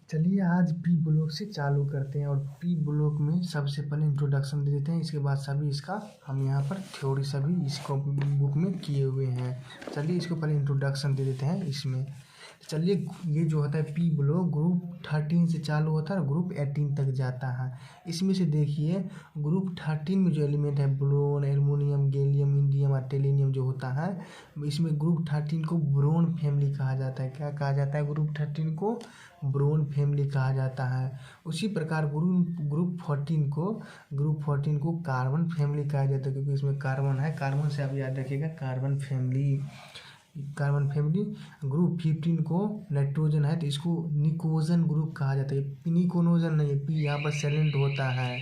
चलिए आज P block से चालू करते हैं और पी ब्लॉक में सबसे पहले इंट्रोडक्शन दे देते हैं। इसके बाद सभी इसका हम यहाँ पर थ्योरी सभी इसको बुक में किए हुए हैं। चलिए इसको पहले इंट्रोडक्शन दे देते हैं इसमें। चलिए ये जो होता है पी ब्लॉक ग्रुप 13 से चालू होता है और ग्रुप 18 तक जाता है। इसमें से देखिए ग्रुप 13 में जो एलिमेंट है बोरोन, एल्युमिनियम, गैलियम, इंडियम और टेलेनियम जो होता है, इसमें ग्रुप 13 को बोरोन फैमिली कहा जाता है। क्या कहा जाता है? ग्रुप 13 को बोरोन फैमिली कहा जाता है। उसी प्रकार ग्रुप 14 को कार्बन फैमिली कहा जाता है, क्योंकि इसमें कार्बन है। कार्बन से आप याद रखिएगा कार्बन फैमिली। ग्रुप 15 को नाइट्रोजन है तो इसको निकोजन ग्रुप कहा जाता है। निकोनोजन नहीं है, पी यहाँ पर साइलेंट होता है।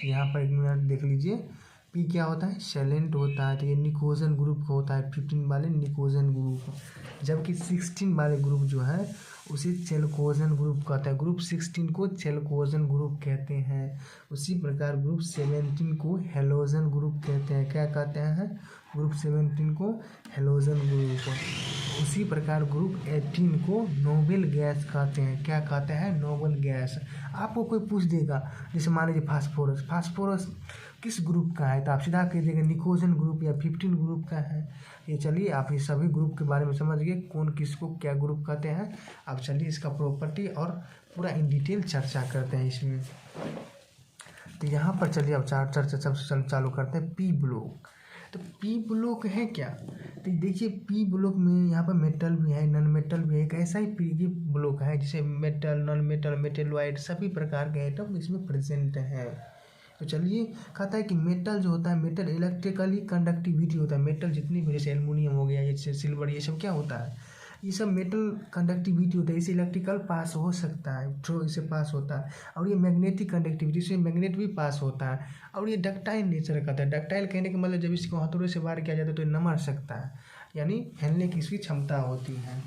यहाँ पर एक मिनट देख लीजिए, पी क्या होता है? साइलेंट होता है। तो ये निकोजन ग्रुप का होता है, 15 वाले निकोजन ग्रुप। जबकि 16 वाले ग्रुप जो है उसे चेलकोजन ग्रुप कहता है। ग्रुप 16 को चेलकोजन ग्रुप कहते हैं। उसी प्रकार ग्रुप 17 को हेलोजन ग्रुप कहते हैं। क्या कहते हैं? ग्रुप 17 को हेलोजन ग्रुप। उसी प्रकार ग्रुप 18 को नोबल गैस कहते हैं। क्या कहते हैं? Noble gas. आपको कोई पूछ देगा, जैसे मान लीजिए फास्फोरस किस ग्रुप का है, तो आप सीधा कह देंगे निकोजन ग्रुप या 15 ग्रुप का है। ये चलिए आप ये सभी ग्रुप के बारे में समझ गए, कौन किसको क्या ग्रुप कहते हैं। अब चलिए इसका प्रॉपर्टी और पूरा इन डिटेल चर्चा करते हैं इसमें। तो यहाँ पर चलिए अब चर्चा सबसे चालू करते हैं पी ब्लॉक। तो पी ब्लॉक है क्या? तो देखिए पी ब्लॉक में यहाँ पर मेटल भी है, नॉन मेटल भी है। एक ऐसा ही पी ब्लॉक है जिसे मेटल, नॉन मेटल, मेटेलॉइड सभी प्रकार के आइटम इसमें प्रेजेंट है। तो चलिए कहता है कि मेटल जो होता है, मेटल इलेक्ट्रिकली कंडक्टिविटी होता है। मेटल जितनी भी, जैसे एल्युमिनियम हो गया, ये सिल्वर, ये सब क्या होता है? ये सब मेटल कंडक्टिविटी होता है। इसे इलेक्ट्रिकल पास हो सकता है, थ्रू इसे पास होता है। और ये मैग्नेटिक कंडक्टिविटी से मैग्नेट भी पास होता है। और ये डक्टाइल नेचर का है। डक्टाइल कहने का मतलब जब इसको हथौड़े से वार किया जाता है तो ये नमर सकता है, यानी फैलने की इसकी क्षमता होती है।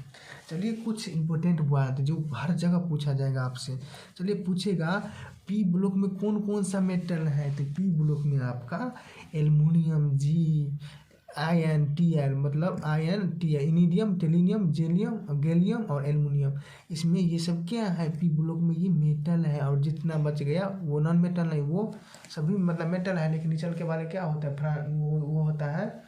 चलिए कुछ इंपॉर्टेंट बात जो हर जगह पूछा जाएगा आपसे। चलिए पूछेगा पी ब्लॉक में कौन कौन सा मेटल है? तो पी ब्लॉक में आपका एल्युमिनियम जी, आयन टी एल, मतलब आयन T L, indium, thallium, gallium और एल्युमिनियम, इसमें ये सब क्या है? पी ब्लॉक में ये मेटल है। और जितना बच गया वो नॉन मेटल नहीं, वो सभी मतलब मेटल है, लेकिन निचल के वाले क्या होता है? वो होता है,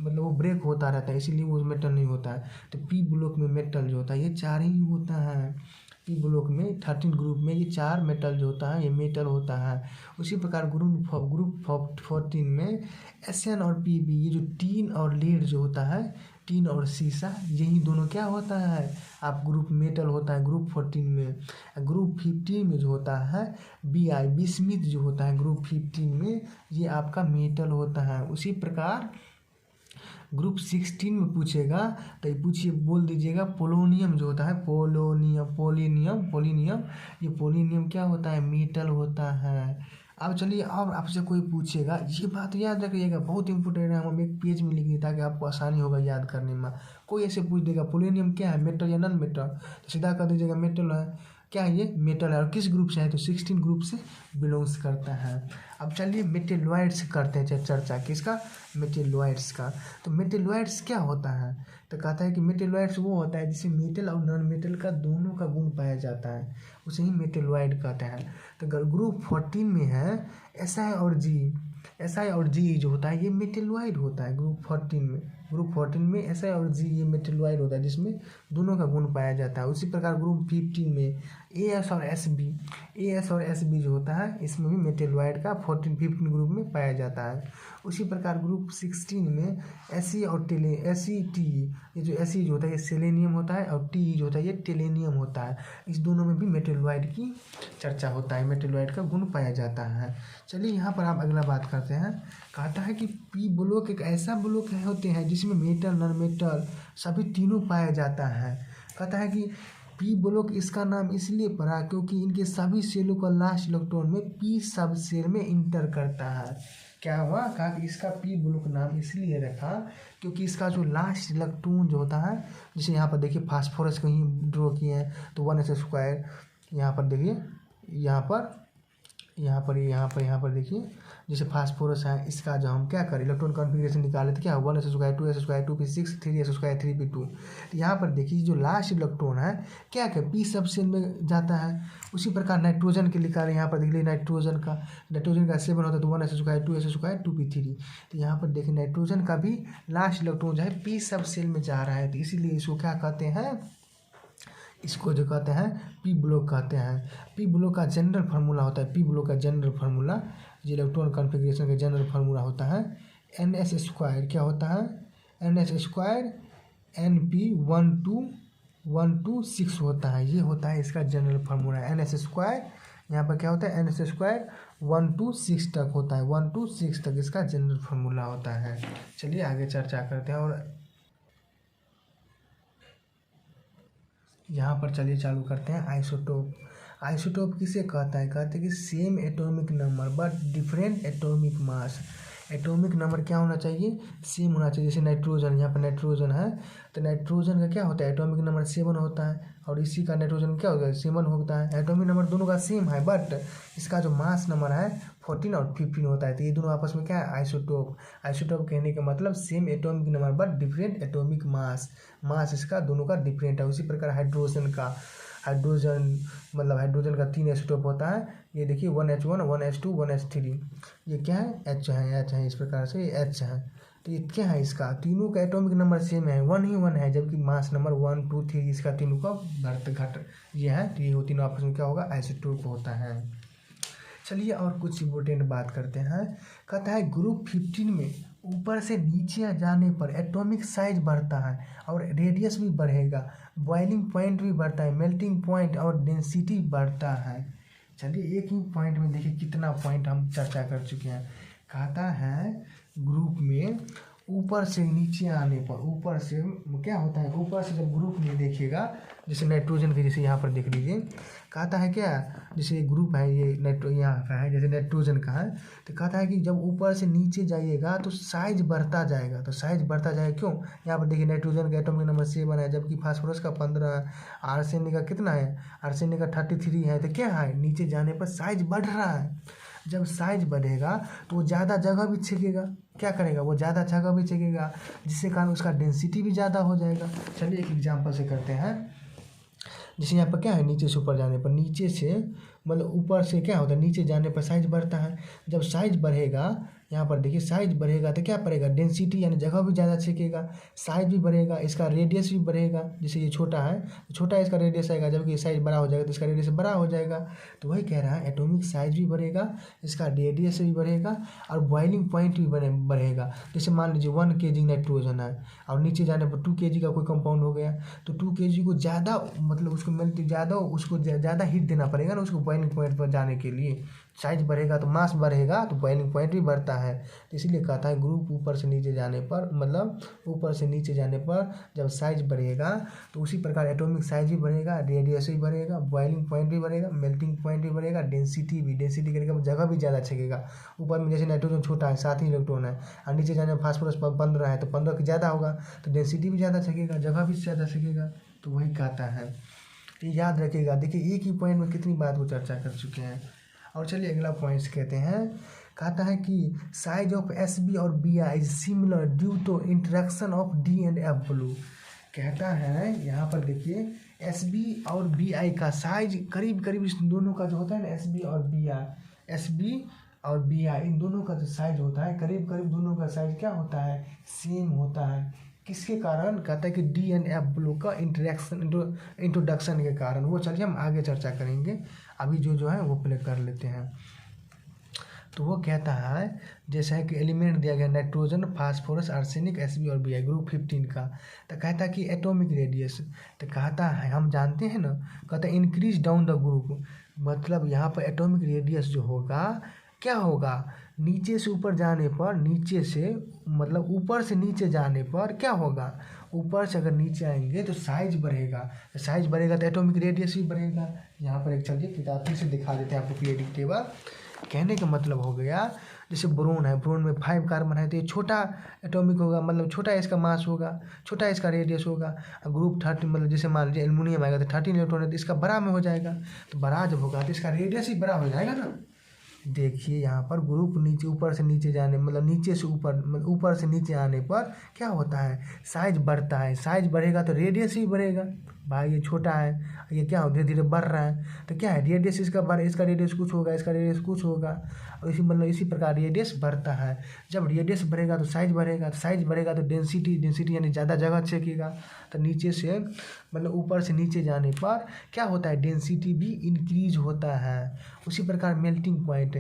मतलब वो ब्रेक होता रहता है, इसीलिए वो मेटल नहीं होता है। तो पी ब्लॉक में मेटल जो होता है ये 4 ही होता है। पी ब्लॉक में 13 ग्रुप में ये 4 मेटल जो होता है ये मेटल होता है। उसी प्रकार ग्रुप 14 में एस एन और पी बी, ये जो टीन और लीड जो होता है, टीन और सीसा, यही दोनों क्या होता है? आप ग्रुप मेटल होता है ग्रुप 14 में। ग्रुप 15 में जो होता है बिस्मिथ जो होता है ग्रुप 15 में, ये आपका मेटल होता है। उसी प्रकार ग्रुप 16 में पूछेगा तो ये पूछिए, बोल दीजिएगा पोलोनियम जो होता है, पोलिनियम, ये पोलिनियम क्या होता है? मेटल होता है। अब चलिए अब आपसे कोई पूछेगा, ये बात याद रखिएगा, बहुत इंपॉर्टेंट है, हम एक पेज में लिख दें ताकि आपको आसानी होगा याद करने में। कोई ऐसे पूछ देगा पोलोनियम क्या है, मेटल या नॉन मेटल, तो सीधा कर दीजिएगा मेटल है। क्या है? ये मेटल है। और किस ग्रुप से है? तो 16 ग्रुप से बिलोंग्स करता है। अब चलिए मेटेलॉइड्स करते हैं चर्चा। किसका? मेटेलॉइड्स का। तो मेटेलॉइड्स क्या होता है? तो कहता है कि मेटेलॉइड्स वो होता है जिसमें मेटल और नॉन मेटल का दोनों का गुण पाया जाता है, उसे ही मेटेलॉइड कहते हैं। तो ग्रुप 14 में है एस आई और जी जो होता है ये मेटेलॉइड होता है। ग्रुप 14 में एस आई और जी ये मेटेलॉइड होता है जिसमें दोनों का गुण पाया जाता है। उसी प्रकार ग्रुप 15 में ए एस और एस बी जो होता है इसमें भी मेटेलॉइड का 15 ग्रुप में पाया जाता है। उसी प्रकार ग्रुप 16 में एस ई टी, ये जो एस जो होता है ये सेलेनियम होता है और टी जो होता है ये टेलेनियम होता है। इस दोनों में भी मेटेलॉइड की चर्चा होता है, मेटेलॉइड का गुण पाया जाता है। चलिए यहाँ पर आप अगला बात करते हैं। कहता है कि पी ब्लॉक एक ऐसा ब्लॉक होते हैं जिसमें मेटल, नॉन मेटल सभी तीनों पाया जाता है। कहता है कि पी ब्लॉक इसका नाम इसलिए पड़ा क्योंकि इनके सभी सेलों का लास्ट इलेक्ट्रॉन में पी सब सेल में इंटर करता है। क्या हुआ? कहा कि इसका पी ब्लॉक नाम इसलिए रखा क्योंकि इसका जो लास्ट इलेक्ट्रॉन जो होता है, जैसे यहाँ पर देखिए फास्फोरस कहीं ड्रॉ किए हैं तो 1s², यहाँ पर देखिए यहाँ पर यहाँ पर देखिए, जैसे फास्फोरस है, इसका जो हम क्या करें इलेक्ट्रॉन कॉन्फ़िगरेशन निकाले तो क्या है 1s² 2s² 2p6 3s² 3p2। तो यहाँ पर देखिए जो लास्ट इलेक्ट्रॉन है क्या क्या पी सब शेल में जाता है। उसी प्रकार नाइट्रोजन के निकाले, यहाँ पर देखिए नाइट्रोजन का 7 होता है तो 1s² 2s² 2p3। तो यहाँ पर देखिए नाइट्रोजन का भी लास्ट इलेक्ट्रॉन जो है पी सब शेल में जा रहा है, तो इसीलिए इसको क्या कहते हैं, इसको जो कहते हैं पी ब्लॉक कहते हैं। पी ब्लॉक का जनरल फार्मूला होता है, पी ब्लॉक का जनरल फार्मूला जो इलेक्ट्रॉन कॉन्फ़िगरेशन का जनरल फार्मूला होता है NS² क्या होता है NS² Np 12 होता है, ये होता है इसका जनरल फार्मूला NS²। यहाँ पर क्या होता है NS² 1 to 6 तक होता है, 1 to 6 तक इसका जनरल फार्मूला होता है। चलिए आगे चर्चा करते हैं और यहाँ पर चलिए चालू करते हैं आइसोटोप। आइसोटोप किसे कहता है, कहते हैं कि same atomic number but different atomic mass. Atomic number क्या होना चाहिए, सेम होना चाहिए। जैसे नाइट्रोजन, यहाँ पर नाइट्रोजन है तो नाइट्रोजन का क्या होता है एटॉमिक नंबर 7 होता है, और इसी का नाइट्रोजन क्या होता है 7 होता है। एटॉमिक नंबर दोनों का सेम है बट इसका जो मास नंबर है 14 और 15 होता है, तो ये दोनों आपस में क्या है आइसोटोप। आइसोटोप कहने का मतलब same atomic number but different atomic mass, mass इसका दोनों का डिफरेंट है। उसी प्रकार हाइड्रोजन का 3 आइसोटोप होता है। ये देखिए 1H1 1H2 1H3, ये क्या है H है, इस प्रकार से ये H है। तो ये क्या है, इसका तीनों का एटॉमिक नंबर सेम है, 1 ही 1 है, जबकि मास नंबर 1 2 3 इसका तीनों का घट ये है। तो ये तीनों आपस में क्या होगा आइसोटोप होता है। चलिए और कुछ इम्पोर्टेंट बात करते हैं। कहता है ग्रुप 15 में ऊपर से नीचे जाने पर एटॉमिक साइज बढ़ता है और रेडियस भी बढ़ेगा, बॉइलिंग पॉइंट भी बढ़ता है, मेल्टिंग पॉइंट और डेंसिटी बढ़ता है। चलिए एक ही पॉइंट में देखिए कितना पॉइंट हम चर्चा कर चुके हैं। कहता है ग्रुप में ऊपर से नीचे आने पर, ऊपर से क्या होता है, ऊपर से जब ग्रुप में देखिएगा जैसे नाइट्रोजन के, जैसे यहाँ पर देख लीजिए कहता है क्या, जैसे ग्रुप है ये यहाँ का है जैसे नाइट्रोजन का है, तो कहता है कि जब ऊपर से नीचे जाइएगा तो साइज बढ़ता जाएगा। तो साइज बढ़ता जाएगा क्यों, यहाँ पर देखिए नाइट्रोजन का एटॉमिक नंबर 7 है, जबकि फास्फोरस का 15 है, आर्सेनिक का कितना है, आर्सेनिक का 33 है। तो क्या है नीचे जाने पर साइज बढ़ रहा है। जब साइज बढ़ेगा तो वो ज़्यादा जगह भी छेकेगा, क्या करेगा वो ज़्यादा जगह भी छेकेगा, जिससे कारण उसका डेंसिटी भी ज़्यादा हो जाएगा। चलिए एक एग्जांपल से करते हैं। जैसे यहाँ पर क्या है नीचे से ऊपर जाने पर, नीचे से मतलब ऊपर से क्या होता है नीचे जाने पर साइज बढ़ता है। जब साइज बढ़ेगा, यहाँ पर देखिए साइज बढ़ेगा तो क्या पड़ेगा डेंसिटी यानी जगह भी ज़्यादा छेकेगा, साइज भी बढ़ेगा, इसका रेडियस भी बढ़ेगा। जैसे ये छोटा है, छोटा इसका रेडियस आएगा, जबकि ये साइज बड़ा हो जाएगा तो इसका रेडियस बड़ा हो जाएगा। तो वही कह रहा है एटॉमिक साइज भी बढ़ेगा, इसका रेडियस भी बढ़ेगा और बॉइलिंग पॉइंट भी बढ़ेगा। जैसे मान लीजिए 1 kg नाइट्रोजन है और नीचे जाने पर 2 kg का कोई कंपाउंड हो गया, तो 2 kg को ज़्यादा मतलब उसको ज़्यादा हीट देना पड़ेगा ना उसको बॉइलिंग पॉइंट पर जाने के लिए। साइज बढ़ेगा तो मास बढ़ेगा तो बॉइलिंग पॉइंट भी बढ़ता है। तो इसीलिए कहता है ग्रुप ऊपर से नीचे जाने पर, मतलब ऊपर से नीचे जाने पर जब साइज बढ़ेगा तो उसी प्रकार एटॉमिक साइज भी बढ़ेगा, रेडियस भी बढ़ेगा, बॉइलिंग पॉइंट भी बढ़ेगा, मेल्टिंग पॉइंट भी बढ़ेगा, डेंसिटी करने का जगह भी ज़्यादा छकेगा। ऊपर में जैसे नाइट्रोजन छोटा है 7 ही इलेक्ट्रॉन है और नीचे जाने में फास्फोरस 15 है, तो 15 की ज़्यादा होगा तो डेंसिटी भी ज़्यादा छकेगा, जगह भी ज़्यादा छकेगा। तो वही कहता है, तो याद रखिएगा। देखिए एक ही पॉइंट में कितनी बात को चर्चा कर चुके हैं। और चलिए अगला पॉइंट्स कहते हैं। कहता है कि साइज ऑफ SB और BI is similar due to interaction of D and F blue. कहता है यहाँ पर देखिए SB और BI का साइज करीब करीब इस दोनों का जो होता है ना SB और BI इन दोनों का जो साइज होता है करीब करीब दोनों का साइज क्या होता है सेम होता है। किसके कारण, कहता है कि D and F ब्लू का इंट्रोडक्शन के कारण। वो चलिए हम आगे चर्चा करेंगे, अभी जो है वो प्ले कर लेते हैं। तो वो कहता है जैसा है कि एलिमेंट दिया गया नाइट्रोजन, फास्फोरस, आर्सेनिक, SB और BI ग्रुप 15 का। तो कहता है कि एटॉमिक रेडियस, तो कहता है हम जानते हैं ना, कहता है इंक्रीज डाउन द ग्रुप, मतलब यहाँ पर एटॉमिक रेडियस जो होगा क्या होगा नीचे से ऊपर जाने पर, नीचे से मतलब ऊपर से नीचे जाने पर क्या होगा, ऊपर से अगर नीचे आएंगे तो साइज बढ़ेगा, साइज बढ़ेगा तो एटॉमिक रेडियस भी बढ़ेगा। यहाँ पर एक चलिए किताब फिर से दिखा देते हैं आपको पीरियोडिक टेबल। कहने का मतलब हो गया जैसे बोरोन है, बोरोन में 5 कार्बन है तो ये छोटा एटॉमिक होगा, मतलब छोटा इसका मास होगा, छोटा इसका रेडियस होगा। ग्रुप 30 मतलब जैसे मान लीजिए एल्युमिनियम आएगा तो 13 इलेक्ट्रॉन है तो इसका बड़ा में हो जाएगा, तो बड़ा जब होगा तो इसका रेडियस ही बड़ा हो जाएगा ना। देखिए यहाँ पर ग्रुप नीचे ऊपर से नीचे जाने मतलब नीचे से ऊपर मतलब ऊपर से नीचे आने पर क्या होता है, साइज बढ़ता है। साइज बढ़ेगा तो रेडियस भी बढ़ेगा। भाई ये छोटा है, ये क्या हो धीरे धीरे बढ़ रहा है, तो क्या है रेडियस इसका बढ़, इसका रेडियस कुछ होगा, इसका रेडियस कुछ होगा, और इसी प्रकार रेडियस बढ़ता है। जब रेडियस बढ़ेगा तो साइज बढ़ेगा, तो साइज बढ़ेगा तो डेंसिटी यानी ज़्यादा जगह छेकेगा। तो नीचे से मतलब ऊपर से नीचे जाने पर क्या होता है, डेंसिटी भी इंक्रीज होता है। उसी प्रकार मेल्टिंग पॉइंट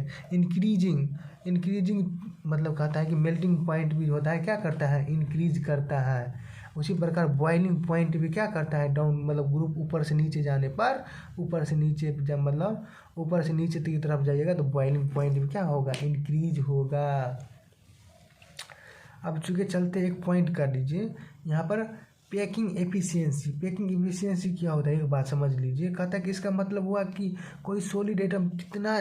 इंक्रीजिंग मतलब कहता है कि मेल्टिंग पॉइंट भी होता है, क्या करता है, इंक्रीज करता है। उसी प्रकार बॉइलिंग पॉइंट भी क्या करता है, डाउन मतलब ग्रुप ऊपर से नीचे जाने पर, ऊपर से नीचे जब मतलब ऊपर से नीचे की तरफ जाइएगा तो बॉइलिंग पॉइंट भी क्या होगा, इंक्रीज होगा। अब चूँकि चलते एक पॉइंट कर लीजिए यहाँ पर, पैकिंग एफिशिएंसी क्या होता है, एक बात समझ लीजिए। कहता है कि इसका मतलब हुआ कि कोई सॉलिड आइटम कितना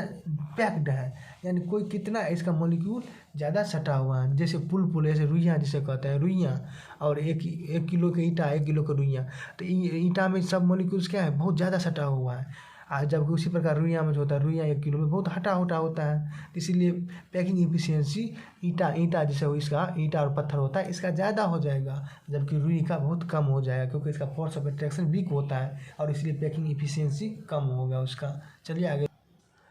पैक्ड है, यानी कोई कितना इसका मॉलिक्यूल ज़्यादा सटा हुआ है। जैसे पुल ऐसे रुइयाँ जिसे कहते हैं, रुइयाँ और एक किलो के ईंटा, 1 किलो का रुइयाँ, तो ईंटा में सब मॉलिक्यूल्स क्या है, बहुत ज़्यादा सटा हुआ है। जबकि उसी प्रकार रुइयाँ में जो होता है, रुइयाँ 1 किलो में बहुत हटा होता है। तो इसीलिए पैकिंग एफिशिएंसी ईंटा जैसे हो, इसका ईंटा और पत्थर होता है, इसका ज़्यादा हो जाएगा, जबकि रुई का बहुत कम हो जाएगा, क्योंकि इसका फोर्स ऑफ अट्रैक्शन वीक होता है और इसलिए पैकिंग एफिशिएंसी कम होगा उसका। चलिए आगे।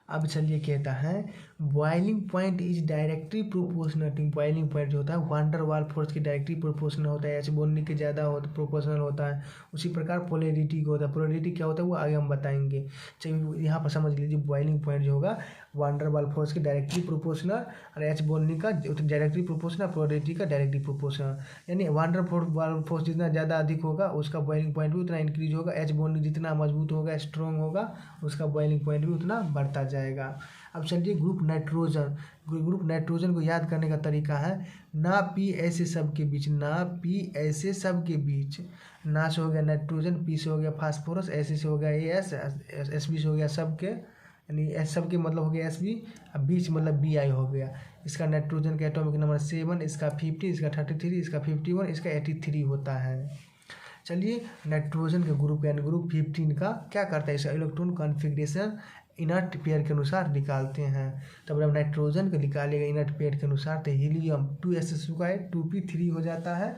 अब चलिए कहता है boiling point is directly proportional to, boiling point जो होता है वान डर वाल फोर्स के डायरेक्टली प्रोपोर्शनल होता है, ऐसे बोलने के ज़्यादा प्रोपोर्शनल होता है। उसी प्रकार पोलैरिटी को होता है, पोलैरिटी क्या होता है वो आगे हम बताएंगे। चलिए यहाँ पर समझ लीजिए बॉइलिंग पॉइंट जो होगा वान डर वाल फोर्स के डायरेक्टली प्रोपोर्शनल, और एच बोलने का डायरेक्टली प्रोपोर्शनल, पोलैरिटी का डायरेक्टली प्रोपोर्शनल। यानी वान डर वाल फोर्स जितना ज़्यादा अधिक होगा उसका बॉइलिंग पॉइंट भी उतना इंक्रीज होगा। एच बोलने जितना मजबूत होगा, स्ट्रॉन्ग होगा, उसका बॉइलिंग पॉइंट भी उतना बढ़ता जाएगा। अब चलिए ग्रुप नाइट्रोजन को याद करने का तरीका है, ना पी ऐसे सब के बीच, ना से हो गया नाइट्रोजन, पी से हो गया फास्फोरस, ऐसे से हो गया एस बी से हो गया सब के, यानी एस सब के मतलब हो गया Sb, अब बीच मतलब Bi हो गया। इसका नाइट्रोजन का एटॉमिक नंबर 7, इसका 50, इसका 33, इसका 51, इसका 83 होता है। चलिए नाइट्रोजन के ग्रुप यानी ग्रुप 15 का क्या करता है, इसका इलेक्ट्रॉन कॉन्फ़िगरेशन इनर्ट पेयर के अनुसार निकालते हैं। तब जब नाइट्रोजन को निकालेगा इनर्ट पेयर के अनुसार तो हीलियम 2s² 2p3 हो जाता है,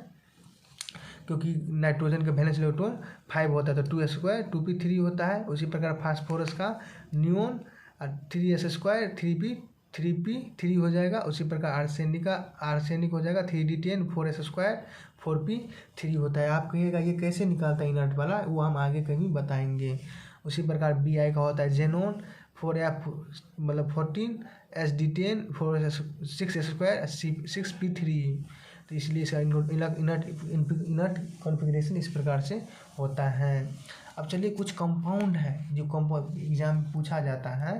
क्योंकि नाइट्रोजन का वैलेंस इलेक्ट्रॉन 5 होता है तो 2s² 2p3 होता है। उसी प्रकार फास्फोरस का नियोन 3s² 3p3 हो जाएगा। उसी प्रकार आर्सेनिक हो जाएगा 3d10 4s² 4p3 होता है। आप कहिएगा ये कैसे निकालता है इनर्ट वाला, वो हम आगे कहीं बताएंगे। उसी प्रकार Bi का होता है जेनोन 4f मतलब 14 sd10 6s² 6p3, तो इसलिए इसका इनर्ट कॉन्फ़िगरेशन इस प्रकार से होता है। अब चलिए कुछ कंपाउंड है जो एग्जाम में पूछा जाता है,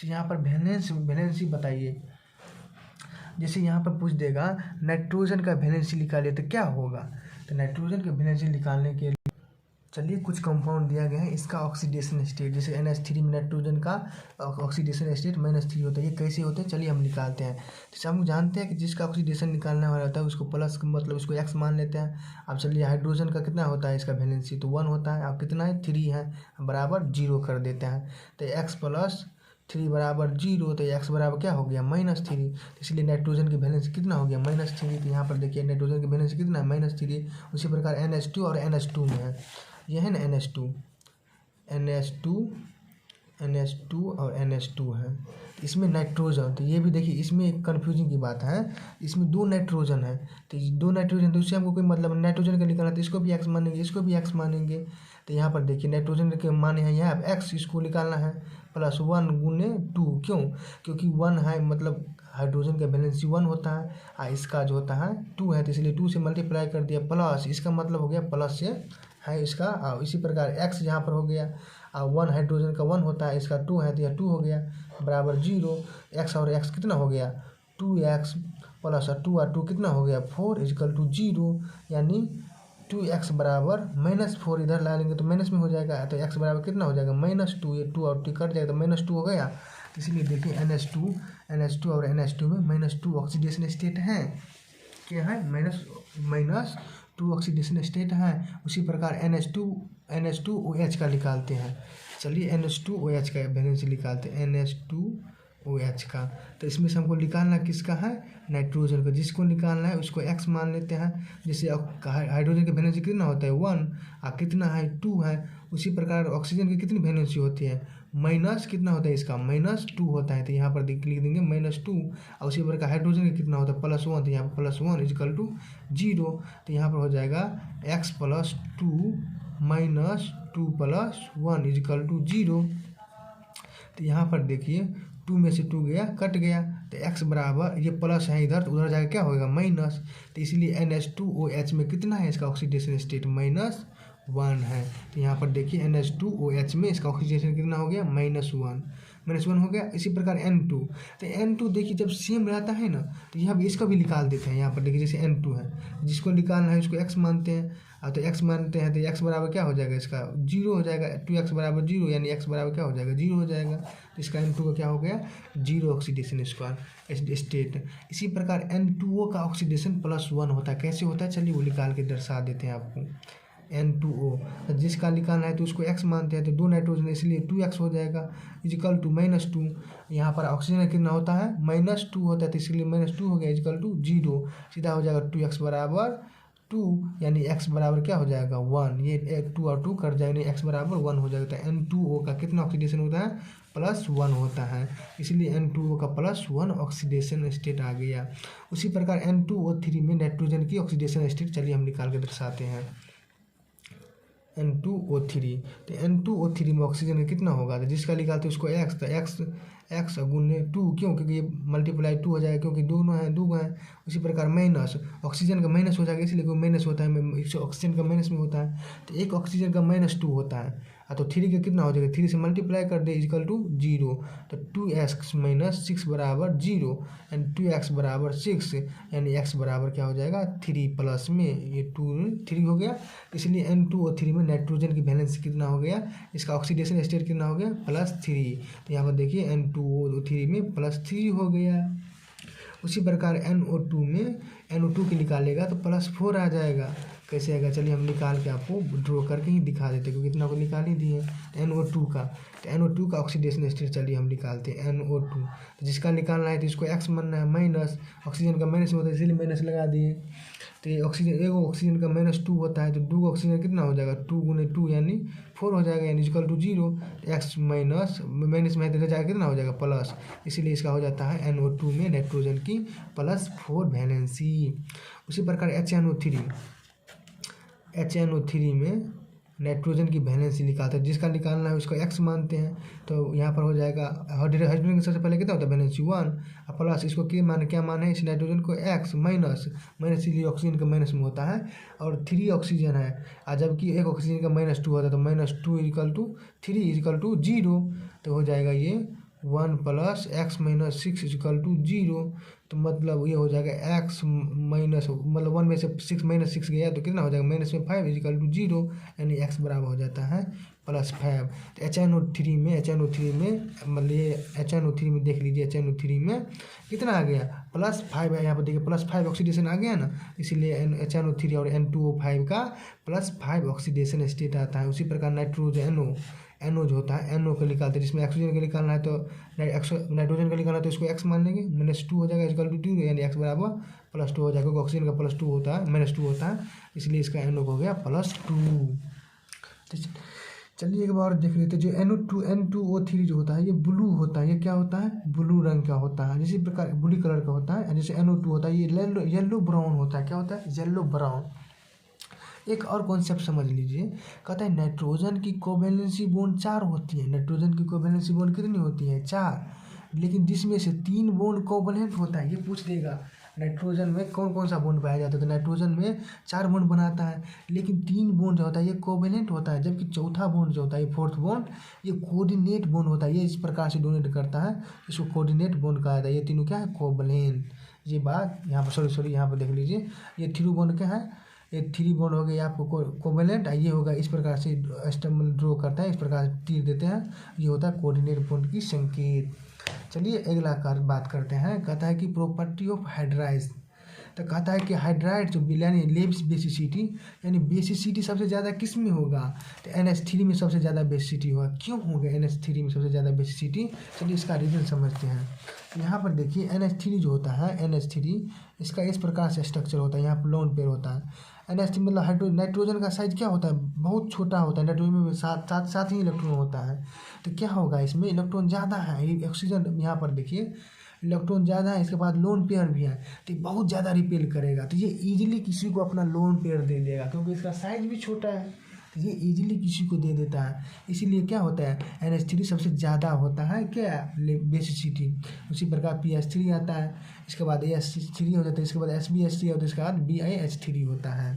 तो यहाँ पर वैलेंसी बताइए। जैसे यहाँ पर पूछ देगा नाइट्रोजन का वैलेंसी निकालिए तो क्या होगा, तो नाइट्रोजन का वैलेंसी निकालने के लिए चलिए कुछ कंपाउंड दिया गया है, इसका ऑक्सीडेशन स्टेट, जैसे NH3 में नाइट्रोजन का ऑक्सीडेशन स्टेट -3 होता है। ये कैसे होते हैं चलिए हम निकालते हैं। जैसे हम जानते हैं कि जिसका ऑक्सीडेशन निकालना वाला होता है उसको प्लस मतलब उसको x मान लेते हैं। अब चलिए हाइड्रोजन का कितना होता है, इसका वैलेंसी तो 1 होता है, अब कितना है 3 है, बराबर 0 कर देते हैं। तो x + 3 बराबर 0, तो x बराबर क्या हो गया -3, इसलिए नाइट्रोजन की वैलेंसी कितना हो गया -3। तो यहाँ पर देखिए नाइट्रोजन की वैलेंसी कितना है -3। उसी प्रकार NH2 और NH2 में है, यह है ना NH2 और NH2 है, इसमें नाइट्रोजन, तो ये भी देखिए इसमें एक कन्फ्यूजिंग की बात है, इसमें 2 नाइट्रोजन है, तो 2 नाइट्रोजन तो उससे हमको कोई मतलब नाइट्रोजन का निकालना तो इसको भी x मानेंगे, इसको भी x मानेंगे। तो यहाँ पर देखिए नाइट्रोजन के माने हैं यहाँ x, इसको निकालना है +1 × 2, क्यों, क्योंकि 1 है मतलब हाइड्रोजन का वैलेंसी 1 होता है और इसका जो होता है 2 है, तो इसलिए 2 से मल्टीप्लाई कर दिया, प्लस इसका मतलब हो गया प्लस से है इसका। इसी प्रकार x यहाँ पर हो गया, 1 हाइड्रोजन का 1 होता है, इसका 2 है तो यह 2 हो गया बराबर 0। x और x कितना हो गया 2x + 2 और 2 कितना हो गया 4 = 0, यानी 2x बराबर -4, इधर ला लेंगे तो माइनस में हो जाएगा, तो x बराबर कितना हो जाएगा -2, ये 2 और 2 कट जाएगा तो -2 हो गया। तो इसलिए देखिए NH2 और NH2 में -2 ऑक्सीडेशन स्टेट है, क्या है -2 ऑक्सीडेशन स्टेट है। उसी प्रकार NH2OH का निकालते हैं। चलिए NH2OH का वैलेंसी निकालते हैं, OH का। तो इसमें से हमको निकालना किसका है, नाइट्रोजन का। जिसको निकालना है उसको X मान लेते हैं। जैसे हाइड्रोजन की वैलेंसी कितना होता है 1 और कितना है 2 है। उसी प्रकार ऑक्सीजन की कितनी वैलेंसी होती है, माइनस कितना होता है इसका, -2 होता है। तो यहाँ पर लिख देंगे -2। और उसी प्रकार हाइड्रोजन का कितना होता है +1, तो यहाँ पर +1 = 0। तो यहाँ पर हो जाएगा X + 2 -2 + 1 = 0। तो यहाँ पर देखिए 2 में से 2 गया, कट गया। तो x बराबर, ये प्लस है इधर, तो उधर जाकर क्या होगा माइनस। तो इसलिए NH2OH में कितना है इसका ऑक्सीडेशन स्टेट, -1 है। तो यहाँ पर देखिए NH2OH में इसका ऑक्सीडेशन कितना हो गया, -1 हो गया। इसी प्रकार N2, तो N2 देखिए जब सेम रहता है ना, तो यहाँ भी इसका भी निकाल देते हैं। यहाँ पर देखिए जैसे N2 है, जिसको निकालना है उसको x मानते हैं। तो x मानते हैं तो x बराबर क्या हो जाएगा, इसका 0 हो जाएगा। 2x बराबर 0, यानी x बराबर क्या हो जाएगा, 0 हो जाएगा। तो इसका N2 का क्या हो गया, 0 ऑक्सीडेशन स्टेट। इसी प्रकार N2O का ऑक्सीडेशन +1 होता है। कैसे होता है, चलिए वो निकाल के दर्शा देते हैं आपको। N2O, तो जिसका निकालना है तो उसको x मानते हैं। तो 2 नाइट्रोजन, इसलिए 2x हो जाएगा = -2। यहाँ पर ऑक्सीजन कितना होता है, -2 होता है। तो इसलिए -2 हो गया = 0। सीधा हो जाएगा 2x बराबर 2, यानी x बराबर क्या हो जाएगा 1। ये 2 और 2 कट जाएगा, x बराबर 1 हो जाएगा। तो N2O का कितना ऑक्सीडेशन होता है, +1 होता है। इसलिए N2O का +1 ऑक्सीडेशन स्टेट आ गया। उसी प्रकार N2O3 में नाइट्रोजन की ऑक्सीडेशन स्टेट चलिए हम निकाल के दर्शाते हैं। N2O3, तो N2O3 में ऑक्सीजन का कितना होगा, तो जिसका निकालते हैं उसको x, तो x गुने 2, क्यों, क्योंकि ये × 2 हो जाएगा, क्योंकि दोनों हैं। उसी प्रकार माइनस, ऑक्सीजन का माइनस हो जाएगा, इसलिए कोई माइनस होता है, ऑक्सीजन का माइनस में होता है। तो एक ऑक्सीजन का -2 होता है। तो 3 का कितना हो जाएगा, 3 से मल्टीप्लाई कर दे = 0। तो 2x - 6 बराबर 0, यानी 2x बराबर 6, यानी x बराबर क्या हो जाएगा 3 प्लस में ये 3 हो गया। इसलिए N2O3 में नाइट्रोजन की वैलेंसी कितना हो गया, इसका ऑक्सीडेशन स्टेट कितना हो गया, +3। तो यहाँ पर देखिए N2O3 में +3 हो गया। उसी प्रकार NO2 में, NO2 की निकालेगा तो +4 आ जाएगा। कैसे आएगा, चलिए हम निकाल के आपको ड्रॉ करके ही दिखा देते हैं, क्योंकि इतना को निकाल ही दिए। NO2 का, तो NO2 का ऑक्सीडेशन स्टेट चलिए हम निकालते हैं। NO2, तो जिसका निकालना है तो इसको x मानना है, माइनस, ऑक्सीजन का माइनस होता है इसलिए माइनस लगा दिए। तो ये ऑक्सीजन का -2 होता है। तो 2 ऑक्सीजन कितना हो जाएगा, 2 × 2 यानी 4 हो जाएगा, यानी = 0। x माइनस में देखा जाएगा कितना हो जाएगा, प्लस। इसीलिए इसका हो जाता है NO2 में नाइट्रोजन की +4 वैलेंसी। उसी प्रकार HNO3 में नाइट्रोजन की वैलेंसी निकालते हैं। जिसका निकालना है उसको x मानते हैं। तो यहाँ पर हो जाएगा हाइड्रोजन की सबसे पहले कितना होता है, वैलेंसी 1 और प्लस, इसको क्या मान है, इस नाइट्रोजन को x माइनस, इसलिए ऑक्सीजन का माइनस में होता है। और 3 ऑक्सीजन है, और जबकि एक ऑक्सीजन का -2 होता है। तो -2 = 3 = 0। तो हो जाएगा ये 1 + x - 6 = 0। तो मतलब ये हो जाएगा x माइनस, मतलब 1 में से 6 गया तो कितना हो जाएगा, -5 = 0, यानी x बराबर हो जाता है +5। तो HNO3 में मतलब ये HNO3 में देख लीजिए, HNO3 में कितना आ गया, +5 है। यहाँ पर देखिए +5 ऑक्सीडेशन आ गया ना, इसीलिए HNO3 और N2O5 का +5 ऑक्सीडेशन स्टेट आता है। उसी प्रकार नाइट्रोजन NO जो होता है, NO को निकालते हैं। जिसमें ऑक्सीजन का निकालना है तो नाइट्रोजन का निकालना है तो इसको x मान लेंगे, -2 हो जाएगा = 2, यानी x बराबर +2 हो जाएगा, क्योंकि ऑक्सीजन का +2 होता है, -2 होता है, इसलिए इसका NO हो गया +2। तो चलिए एक बार देख लेते हैं। जो N2O3 जो होता है ये ब्लू होता है। ये क्या होता है, ब्लू रंग का होता है। इसी प्रकार ब्लू कलर का होता है। जैसे NO2 होता है ये येलो ब्राउन होता है। क्या होता है, येलो ब्राउन। एक और कॉन्सेप्ट समझ लीजिए, कहता है नाइट्रोजन की कोवैलेंसी बॉन्ड 4 होती है। नाइट्रोजन की कोवैलेंसी बॉन्ड कितनी होती है, 4, लेकिन जिसमें से 3 बॉन्ड कोवैलेंट होता है। ये पूछ देगा नाइट्रोजन में कौन कौन सा बॉन्ड पाया जाता है। तो नाइट्रोजन में 4 बॉन्ड बनाता है, लेकिन 3 बॉन्ड जो होता है ये कोवैलेंट होता है, जबकि चौथा बॉन्ड जो होता है, ये 4th बॉन्ड, ये कोऑर्डिनेट बॉन्ड होता है। ये इस प्रकार से डोनेट करता है, इसको कोऑर्डिनेट बॉन्ड कहा जाता है। ये तीनों क्या है, कोवैलेंट। ये बात यहाँ पर सॉरी यहाँ पर देख लीजिए, ये 3 बॉन्ड क्या है, ये 3 बॉन्ड हो गया आपको कोवैलेंट। ये होगा इस प्रकार से स्टेम ड्रॉ करता है, इस प्रकार से तीर देते हैं। ये होता है कोऑर्डिनेट बॉन्ड की संकेत। चलिए अगला बात करते हैं। कहता है कि प्रॉपर्टी ऑफ हाइड्राइज। तो कहता है कि हाइड्राइड जो यानी लेब्स बेसिसिटी यानी बेसिसिटी सबसे ज़्यादा किस में होगा, तो NH3 में सबसे ज़्यादा बेसिसिटी होगा। क्यों होगा NH3 में सबसे ज़्यादा बेसिसिटी, चलिए इसका रीज़न समझते हैं। यहाँ पर देखिए NH3 जो होता है, NH3 इसका इस प्रकार से स्ट्रक्चर होता है, यहाँ पर लोन पेयर होता है। NH3 मतलब नाइट्रोजन का साइज क्या होता है, बहुत छोटा होता है, नाइट्रोजन में सात ही इलेक्ट्रॉन होता है। तो क्या होगा, इसमें इलेक्ट्रॉन ज़्यादा है, ऑक्सीजन यहाँ पर देखिए इलेक्ट्रॉन ज़्यादा है, इसके बाद लोन पेयर भी है, तो ये बहुत ज़्यादा रिपेल करेगा। तो ये ईजिली किसी को अपना लोन पेयर दे देगा, क्योंकि इसका साइज भी छोटा है, तो ये ईजिली किसी को दे देता है। इसीलिए क्या होता है, NH3 सबसे ज़्यादा होता है क्या, बेसिसिटी। उसी प्रकार PH3 आता है, इसके बाद AH3 हो जाता है, इसके बाद SbH3 होता है, इसके बाद BiH3 होता है।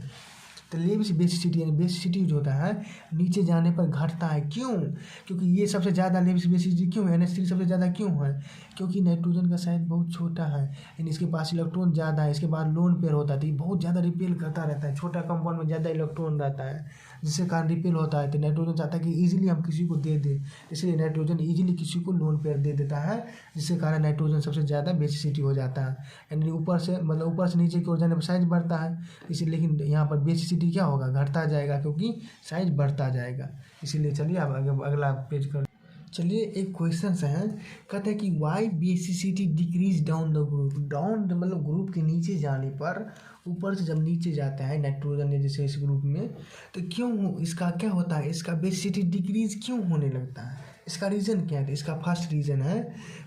तो लेब्स बेसिसिटी यानी बेसिसिटी जो होता है नीचे जाने पर घटता है। क्यों, क्योंकि ये सबसे ज़्यादा लेब्स बेसिसिटी क्यों है, NH3 सबसे ज़्यादा क्यों है, क्योंकि नाइट्रोजन का साइज बहुत छोटा है, यानी इसके पास इलेक्ट्रॉन ज़्यादा है, इसके बाद लोन पेयर होता है, तो ये बहुत ज़्यादा रिपेल करता रहता है। छोटा कंपाउंड में ज़्यादा इलेक्ट्रॉन रहता है, जिससे कारण रिपेल होता है। तो नाइट्रोजन चाहता है कि ईजिली हम किसी को दे दें, इसलिए नाइट्रोजन ईजिली किसी को लोन पेयर दे देता है, जिससे कारण नाइट्रोजन सबसे ज़्यादा बेसिसिटी हो जाता है। यानी ऊपर से नीचे की ओर जाने पर साइज बढ़ता है, इसीलिए लेकिन यहाँ पर बेसिसिटी क्या होगा, घटता जाएगा, क्योंकि साइज बढ़ता जाएगा। इसीलिए चलिए अब अगला पेज कर। चलिए एक क्वेश्चन है, कहते हैं कि why basicity decrease down the group. Down मतलब ग्रुप के नीचे जाने पर, ऊपर से जब नीचे जाता है नाइट्रोजन जैसे इस ग्रुप में, तो क्यों इसका क्या होता है, इसका बेसिसिटी डिक्रीज क्यों होने लगता है, इसका रीज़न क्या है। इसका फर्स्ट रीज़न है,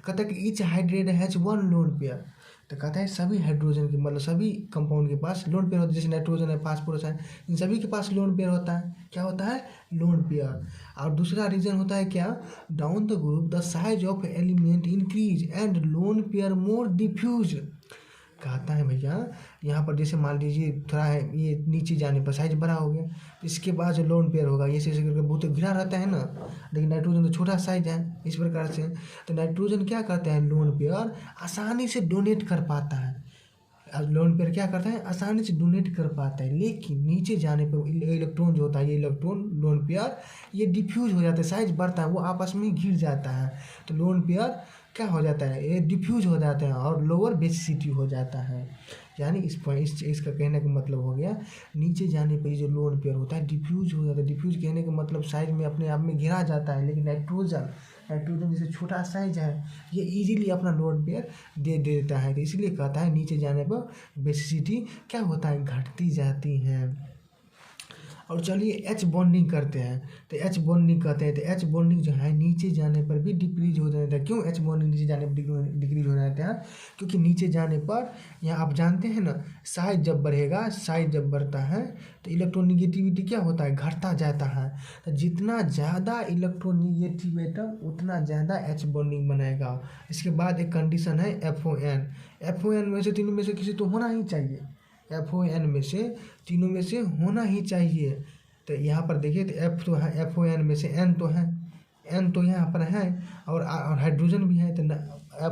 कहता है कि each hydrate has one lone pair. तो कहता है सभी हाइड्रोजन के मतलब सभी कंपाउंड के पास लोन पेयर होता है, जैसे नाइट्रोजन है, फास्फोरस है, इन सभी के पास लोन पेयर होता है। क्या होता है, लोन पेयर। और दूसरा रीज़न होता है क्या, down the group the size of element increase and lone pair more diffuse. कहता है भैया यहाँ पर जैसे मान लीजिए थोड़ा है, ये नीचे जाने पर साइज बड़ा हो गया, इसके बाद जो लोन पेयर होगा ये ऐसे करके बहुत घिरा रहता है ना, लेकिन नाइट्रोजन तो छोटा साइज है इस प्रकार से। तो नाइट्रोजन क्या करता है, लोन पेयर आसानी से डोनेट कर पाता है। अब लोन पेयर क्या करता है, आसानी से डोनेट कर पाता है, लेकिन नीचे जाने पर इलेक्ट्रॉन जो होता है, ये इलेक्ट्रॉन लोन पेयर ये डिफ्यूज हो जाता है, साइज बढ़ता है, वो आपस में घिर जाता है। तो लोन पेयर क्या हो जाता है, ये डिफ्यूज हो जाते हैं और लोअर बेसिसिटी हो जाता है। यानी इसका कहने का मतलब हो गया, नीचे जाने पर जो लोन पेयर होता है डिफ्यूज हो जाता है। डिफ्यूज कहने का मतलब साइज में अपने आप में घिरा जाता है, लेकिन नाइट्रोजन जैसे छोटा साइज है, ये इजीली अपना लोन पेयर दे देता है। तो इसलिए कहता है नीचे जाने पर बेसिसिटी क्या होता है, घटती जाती है। और चलिए एच बॉन्डिंग करते हैं, तो एच बॉन्डिंग कहते हैं, तो एच बॉन्डिंग जो है नीचे जाने पर भी डिक्रीज हो जाता है। क्यों एच बॉन्डिंग नीचे जाने पर डिक्रीज हो जाता है, क्योंकि नीचे जाने पर यहाँ आप जानते हैं ना, साइज जब बढ़ेगा, साइज जब बढ़ता है तो इलेक्ट्रोनिगेटिविटी क्या होता है, घटता जाता है। तो जितना ज़्यादा इलेक्ट्रोनिगेटिव एटम उतना ज़्यादा एच बॉन्डिंग बनाएगा। इसके बाद एक कंडीशन है FON में से तीनों में से किसी तो होना ही चाहिए, FON में से तीनों में से होना ही चाहिए। तो यहाँ पर देखिए तो F तो है, FON में से N तो है, N तो यहाँ पर है और हाइड्रोजन भी है, तो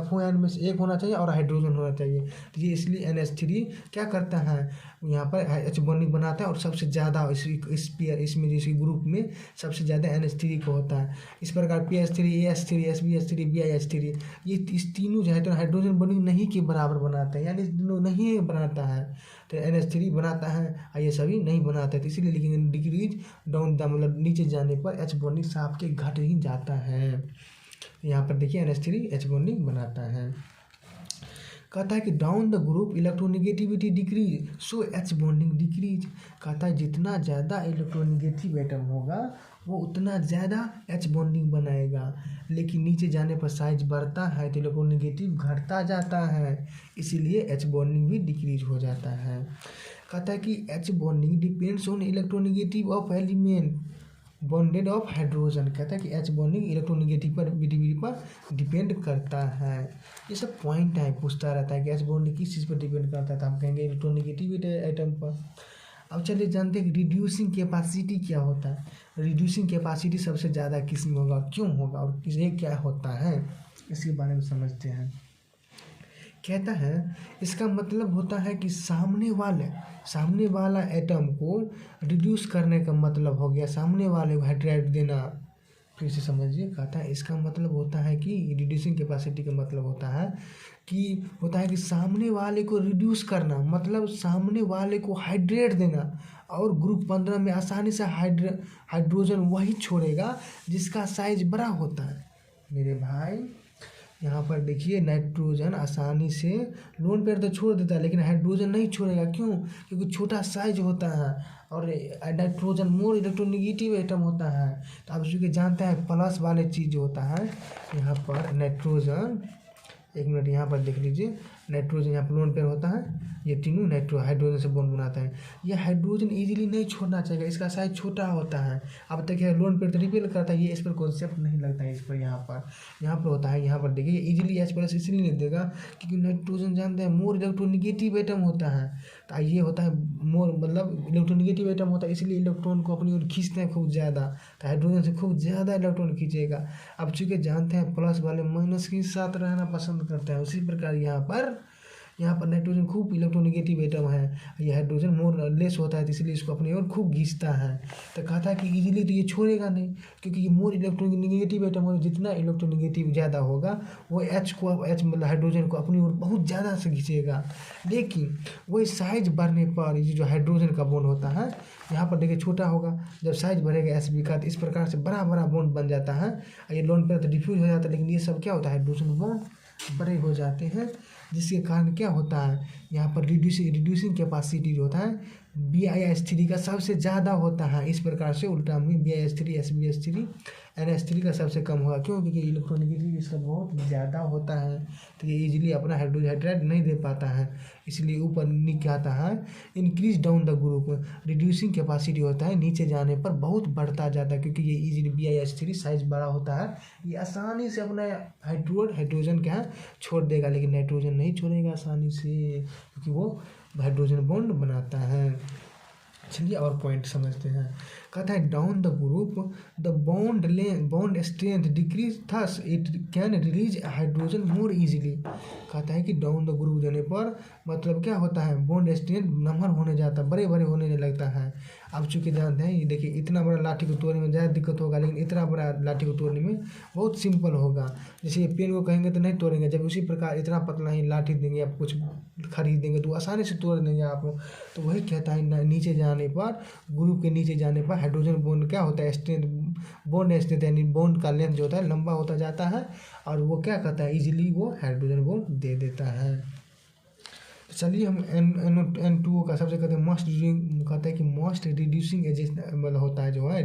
FON में से एक होना चाहिए और हाइड्रोजन होना चाहिए। तो ये इसलिए NH3 क्या करता है, यहाँ पर एच बॉन्डिंग बनाता है और सबसे ज़्यादा इसमें जैसे ग्रुप में सबसे ज़्यादा NH3 को होता है। इस प्रकार PH3 AH3 SbH3 BiH3 ये इस तीनों जो है तो हाइड्रोजन बॉन्डिंग नहीं के बराबर बनाते हैं, यानी तीनों नहीं बनाता है। तो NH3 बनाता है और ये सभी नहीं बनाते, तो इसीलिए लेकिन डिक्रीज डाउन द मतलब नीचे जाने पर एच बॉन्डिंग साफ के घट ही जाता है। यहाँ पर देखिए NH3 एच बॉन्डिंग बनाता है। कहता है कि down the group electronegativity decrease so H bonding decrease. कहता है जितना ज़्यादा इलेक्ट्रोनिगेटिव एटम होगा वो उतना ज़्यादा एच बॉन्डिंग बनाएगा, लेकिन नीचे जाने पर साइज बढ़ता है तो इलेक्ट्रोनिगेटिव घटता जाता है, इसीलिए एच बॉन्डिंग भी डिक्रीज हो जाता है। कहता है कि H bonding depends on electronegative of element bonded of hydrogen. कहता है कि एच बॉन्डिंग इलेक्ट्रोनिगेटिविटी पर डिपेंड करता है। ये सब पॉइंट है, पूछता रहता है कि एच बॉन्डिंग किस चीज़ पर डिपेंड करता है, तो हम कहेंगे इलेक्ट्रोनिगेटिविटी आइटम पर। अब चलिए जानते हैं कि रिड्यूसिंग कैपेसिटी क्या होता है। रिड्यूसिंग कैपेसिटी सबसे ज़्यादा किस में होगा, क्यों होगा और किसे क्या होता है, इसके बारे में समझते हैं। कहता है इसका मतलब होता है कि सामने वाला एटम को रिड्यूस करने का मतलब हो गया सामने वाले को हाइड्रेट देना, फिर से समझिए, कहता है इसका मतलब होता है कि रिड्यूसिंग कैपेसिटी का मतलब होता है कि सामने वाले को रिड्यूस करना, मतलब सामने वाले को हाइड्रेट देना। और ग्रुप 15 में आसानी से हाइड्रोजन वही छोड़ेगा जिसका साइज बड़ा होता है। मेरे भाई यहाँ पर देखिए, नाइट्रोजन आसानी से लोन पेयर तो छोड़ देता है, लेकिन हाइड्रोजन नहीं छोड़ेगा। क्यों? क्योंकि छोटा साइज होता है और नाइट्रोजन मोर इलेक्ट्रोनेगेटिव एटम होता है। तो आप चूँकि जानते हैं प्लस वाले चीज़ होता है यहाँ पर नाइट्रोजन, एक मिनट यहाँ पर देख लीजिए, नाइट्रोजन यहाँ पर लोन पेयर होता है, ये तीनों हाइड्रोजन से बॉन्ड बनाता है। ये हाइड्रोजन इजीली नहीं छोड़ना चाहिए, इसका साइज छोटा होता है। अब देखिए लोन पेयर तो रिपेल करता है, ये इस पर कॉन्सेप्ट नहीं लगता है इस पर। यहाँ पर होता है, यहाँ पर देखिए इजीली H+ इसलिए नहीं देगा क्योंकि नाइट्रोजन जानते हैं मोर इलेक्ट्रोनेगेटिव एटम होता है। तो ये होता है मोर, मतलब इलेक्ट्रोनेगेटिव एटम होता है, इसलिए इलेक्ट्रॉन को अपनी ओर खींचते हैं खूब ज़्यादा। तो हाइड्रोजन से खूब ज़्यादा इलेक्ट्रॉन खींचेगा। अब चूँकि जानते हैं प्लस वाले माइनस के साथ रहना पसंद करते हैं, उसी प्रकार यहाँ पर नाइट्रोजन खूब इलेक्ट्रोनेगेटिव एटम है, ये हाइड्रोजन मोर लेस होता है, तो इसलिए इसको अपनी ओर खूब खींचता है। तो कहता है कि इजीली तो ये छोड़ेगा नहीं, क्योंकि ये मोर इलेक्ट्रोनेगेटिव एटम है, जितना इलेक्ट्रोनेगेटिव ज़्यादा होगा वो H मतलब हाइड्रोजन को अपनी ओर बहुत ज़्यादा से खींचेगा। लेकिन वही साइज बढ़ने पर ये जो हाइड्रोजन का बॉन्ड होता है यहाँ पर देखिए छोटा होगा, जब साइज बढ़ेगा Sb का, तो इस प्रकार से बड़ा बड़ा बॉन्ड बन जाता है। ये लोन पेयर तो डिफ्यूज हो जाता है, लेकिन ये सब क्या होता है, हाइड्रोजन बॉन्ड बड़े हो जाते हैं, जिसके कारण क्या होता है यहाँ पर रिड्यूसिंग कैपेसिटी जो होता है BiH3 का सबसे ज़्यादा होता है। इस प्रकार से उल्टा में BiH3 SbH3 NH3 का सबसे कम होगा। क्यों? क्योंकि इलेक्ट्रोनेगेटिव इसका बहुत ज़्यादा होता है, तो ये इजीली अपना हाइड्रोजन नहीं दे पाता है, इसलिए ऊपर नीचे आता है। Increase down the group, reducing capacity होता है नीचे जाने पर बहुत बढ़ता जाता है, क्योंकि ये इजीली BiH3 साइज बड़ा होता है, ये आसानी से अपना हाइड्रोजन क्या छोड़ देगा, लेकिन नाइट्रोजन नहीं छोड़ेगा आसानी से, क्योंकि वो हाइड्रोजन बॉन्ड बनाता है। चलिए और पॉइंट समझते हैं। कहता है down the group the bond strength decrease, thus it can release hydrogen more easily. कहता है कि डाउन द ग्रुप जाने पर मतलब क्या होता है, बॉन्ड स्ट्रेंथ नंबर होने जाता है, बड़े बड़े होने लगता है। अब चूँकि जानते हैं ये देखिए, इतना बड़ा लाठी को तोड़ने में ज़्यादा दिक्कत होगा, लेकिन इतना बड़ा लाठी को तोड़ने में बहुत सिंपल होगा। जैसे ये पेन को कहेंगे तो नहीं तोड़ेंगे, जब उसी प्रकार इतना पतला ही लाठी देंगे, आप कुछ खरीदेंगे तो आसानी से तोड़ देंगे आप। तो वही कहता है नीचे जाने पर, ग्रुप के नीचे जाने पर हाइड्रोजन बॉन्ड क्या होता है, बॉन्ड स्ट्रेंथ यानी बॉन्ड का लेंथ जो होता है लंबा होता जाता है, और वो क्या करता है, इजीली वो हाइड्रोजन बॉन्ड दे देता है। चलिए हम N2O का सबसे कहते हैं मोस्ट रिड्यूसिंग, कहता है कि मोस्ट रिड्यूसिंग एजेंट मतलब होता है जो है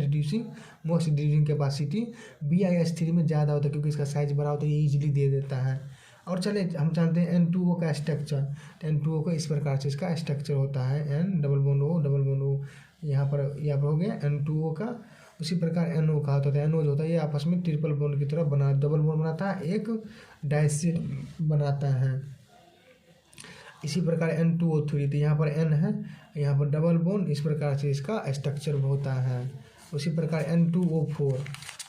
मोस्ट रिड्यूसिंग कैपेसिटी BiH3 में ज़्यादा होता है, क्योंकि इसका साइज बड़ा होता है, ये इजीली दे देता है। और चले हम जानते हैं N2O का स्ट्रक्चर। N2O का इस प्रकार से इसका स्ट्रक्चर होता है, N डबल बॉन्ड O यहाँ पर हो गया N2O का। उसी प्रकार NO का होता है, NO जो होता है ये आपस में ट्रिपल बॉन्ड की तरह डबल बॉन्ड बनाता है, एक डाइसिड बनाता है। इसी प्रकार N2O3, तो यहाँ पर N है, यहाँ पर डबल बॉन्ड, इस प्रकार से इसका स्ट्रक्चर होता है। उसी प्रकार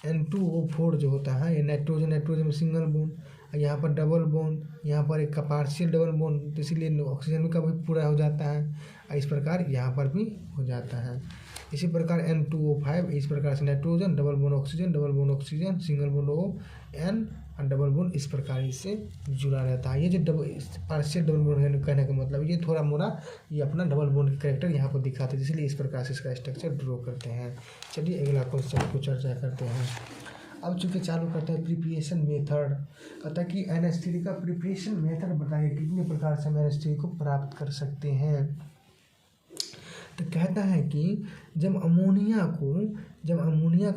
N2O4 जो होता है ये नाइट्रोजन में सिंगल बॉन्ड, यहाँ पर डबल बॉन्ड, यहाँ पर एक का पार्शियल डबल बॉन्ड, तो इसीलिए ऑक्सीजन का भी पूरा हो जाता है। इस प्रकार यहाँ पर भी हो जाता है। इसी प्रकार N2O5, इस प्रकार से nitrogen double bond oxygen single bond ON और डबल बॉन्ड इस प्रकार इससे जुड़ा रहता है। ये जो पार्शियल डबल बॉन्ड कहने का मतलब ये थोड़ा मोड़ा ये अपना डबल बॉन्ड का कैरेक्टर यहाँ पर दिखाते हैं, इसलिए इस प्रकार से इसका स्ट्रक्चर ड्रॉ करते हैं। चलिए अगला क्वेश्चन को चर्चा करते हैं। अब चूँकि चालू करते हैं प्रिपरेशन मेथड। कहता है कि NH3 का प्रिपरेशन मेथड बताइए, कितने प्रकार से हम NH3 को प्राप्त कर सकते हैं। तो कहता है कि जब अमोनिया को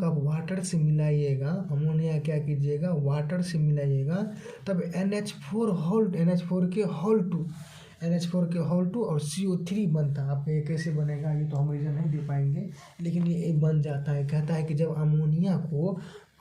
आप वाटर से मिलाइएगा, अमोनिया क्या कीजिएगा, वाटर से मिलाइएगा, तब NH4 के होल टू और CO3 बनता है। आप ये कैसे बनेगा ये तो हम रीजन नहीं दे पाएंगे, लेकिन ये बन जाता है। कहता है कि जब अमोनिया को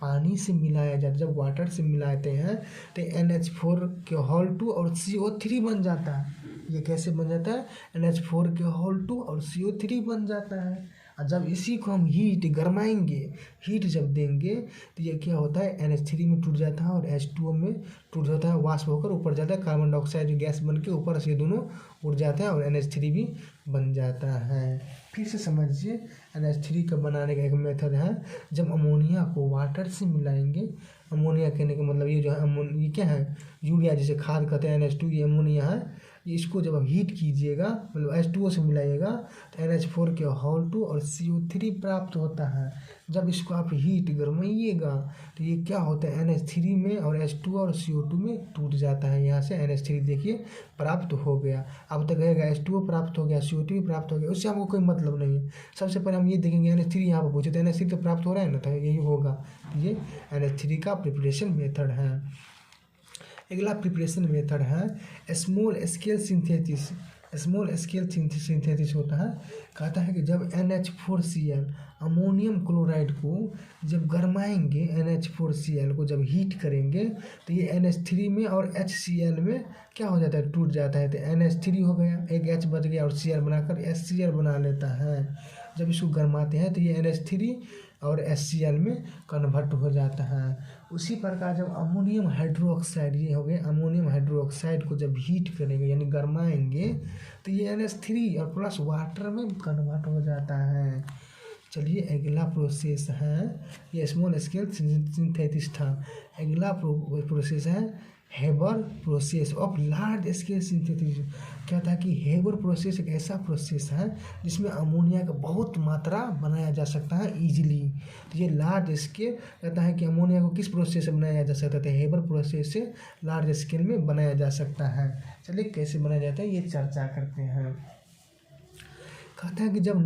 पानी से मिलाया जाता है, जब वाटर से मिलाते हैं तो NH4 के होल टू और CO3 बन जाता है। ये कैसे बन जाता है, NH4 के होल टू और CO3 बन जाता है। और जब इसी को हम हीट गरमाएंगे, हीट जब देंगे तो ये क्या होता है, NH3 में टूट जाता है और H2O में टूट जाता है, वाष्प होकर ऊपर जाता है, कार्बन डाइऑक्साइड गैस बन के ऊपर से दोनों उड़ जाते हैं और NH3 भी बन जाता है। फिर से समझिए, NH3 का बनाने का एक मेथड है, जब अमोनिया को वाटर से मिलाएंगे, अमोनिया कहने का मतलब ये जो है ये क्या है, यूरिया जिसे खाद कहते हैं, NH2 ये अमोनिया है। इसको जब आप हीट कीजिएगा मतलब H2O से मिलाइएगा तो NH4 के होल 2 और CO3 प्राप्त होता है। जब इसको आप हीट गरमाइएगा तो ये क्या होता है, NH3 में और H2 और CO2 में टूट जाता है। यहाँ से NH3 देखिए प्राप्त हो गया। अब तक रहेगा H2O प्राप्त हो गया, CO2 भी प्राप्त हो गया, उससे हमको कोई मतलब नहीं है। सबसे पहले हम ये देखेंगे NH3 यहाँ पर पूछे तो NH3 तो प्राप्त हो रहा है ना, तो यही होगा। ये NH3 का प्रिपरेशन मेथड है। अगला प्रिपरेशन मेथड है small scale synthesis. Small scale synthesis होता है, कहता है कि जब NH4Cl अमोनियम क्लोराइड को जब गरमाएंगे, NH4Cl को जब हीट करेंगे तो ये NH3 में और HCl में क्या हो जाता है, टूट जाता है। तो NH3 हो गया, एक H बच गया और Cl बनाकर HCl बना लेता है। जब इसको गरमाते हैं तो ये NH3 और HCl में कन्वर्ट हो जाता है। उसी प्रकार जब अमोनियम हाइड्रोक्साइड, ये हो गए अमोनियम हाइड्रोक्साइड को जब हीट करेंगे यानी गरमाएंगे तो ये NH3 और प्लस वाटर में कन्वर्ट हो जाता है। चलिए अगला प्रोसेस है, ये स्मॉल स्केल सिंथेसिस था। अगला प्रोसेस है Haber process of large scale synthesis. क्या था कि हेबर प्रोसेस एक ऐसा प्रोसेस है जिसमें अमोनिया का बहुत मात्रा बनाया जा सकता है इजीली। तो ये लार्ज स्केल कहता है कि अमोनिया को किस प्रोसेस से बनाया जा सकता है, हेबर प्रोसेस से लार्ज स्केल में बनाया जा सकता है। चलिए कैसे बनाया जाता है ये चर्चा करते हैं। कहता है कि जब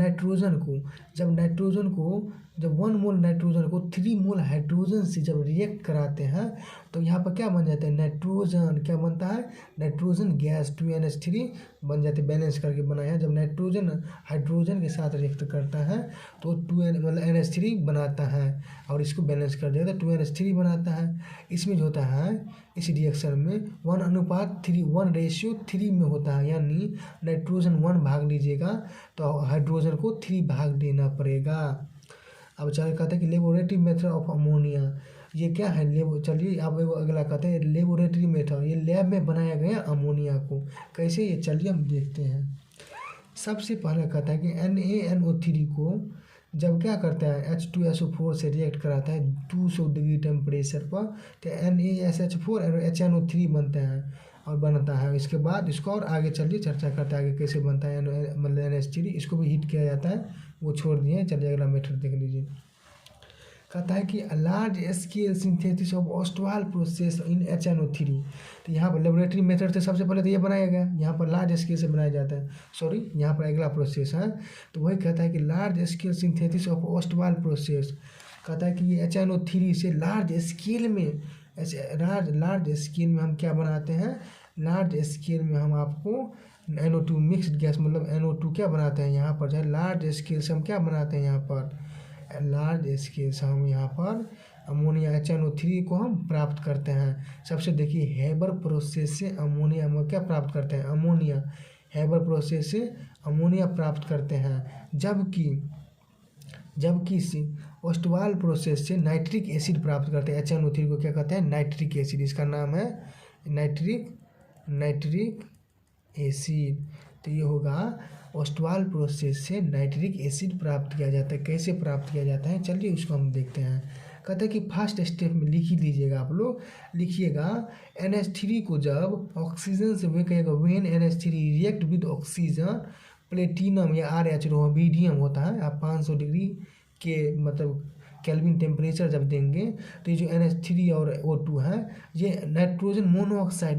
1 मोल नाइट्रोजन को 3 मोल हाइड्रोजन से जब रिएक्ट कराते हैं तो यहाँ पर क्या बन जाता है, नाइट्रोजन क्या बनता है, नाइट्रोजन गैस 2NH3 बन जाते, बैलेंस करके बनाया है। जब नाइट्रोजन हाइड्रोजन के साथ रिएक्ट करता है तो 2 मतलब NH3 बनाता है और इसको बैलेंस कर देता है, 2NH3 बनाता है। इसमें जो होता है इस रिएक्शन में 1:3 में होता है, यानी नाइट्रोजन 1 भाग लीजिएगा तो हाइड्रोजन को 3 भाग देना पड़ेगा। अब कहते हैं कि लेबोरेटरी मेथड ऑफ अमोनिया, ये क्या है, चलिए अब अगला कहते हैं लेबोरेटरी मेथड, ये लैब में बनाया गया अमोनिया को कैसे, ये चलिए हम देखते हैं। सबसे पहले कहता है कि NaNO3 को जब क्या करता है H2SO4 से रिएक्ट कराता है 200 डिग्री टेम्परेचर पर, तो NaSH4 और HNO3 बनता है और बनता है। इसके बाद इसको और आगे चलिए चर्चा करते हैं आगे कैसे बनता है, मतलब NH3 इसको भी हीट किया जाता है, वो छोड़ दिए। चलिए अगला मेथड देख लीजिए। कहता है कि large scale synthesis of Ostwald process in HNO3। तो यहाँ पर लेबोरेटरी मेथड से सबसे पहले तो ये बनाया गया, यहाँ पर लार्ज स्केल से बनाया जाता है, सॉरी यहाँ पर अगला प्रोसेस है। तो वही कहता है कि large scale synthesis of Ostwald process, कहता है कि ये HNO3 से लार्ज स्केल में हम क्या बनाते हैं, लार्ज स्केल में हम आपको NO2 मिक्स्ड गैस मतलब NO2 क्या बनाते हैं यहाँ पर, चाहे लार्ज स्केल से हम क्या बनाते हैं यहाँ पर, लार्ज स्केल से हम यहाँ पर अमोनिया HNO3 को हम प्राप्त करते हैं। सबसे देखिए हेबर प्रोसेस से अमोनिया हम क्या प्राप्त करते हैं, अमोनिया, हेबर प्रोसेस से अमोनिया प्राप्त करते हैं। जबकि ओस्टवाल प्रोसेस से नाइट्रिक एसिड प्राप्त करते हैं। HNO3 को क्या कहते हैं, नाइट्रिक एसिड, इसका नाम है नाइट्रिक एसिड। तो ये होगा ओस्टवाल प्रोसेस से नाइट्रिक एसिड प्राप्त किया जाता है। कैसे प्राप्त किया जाता है चलिए उसको हम देखते हैं। कहते हैं कि फर्स्ट स्टेप में लिख ही लीजिएगा, आप लोग लिखिएगा NH3 को जब ऑक्सीजन से वे कहेगा when NH3 react with oxygen platinum या RH रोहबीडियम होता है, आप 500 डिग्री के मतलब केल्विन टेम्परेचर जब देंगे तो ये जो NH3 और O2 है ये नाइट्रोजन मोनोऑक्साइड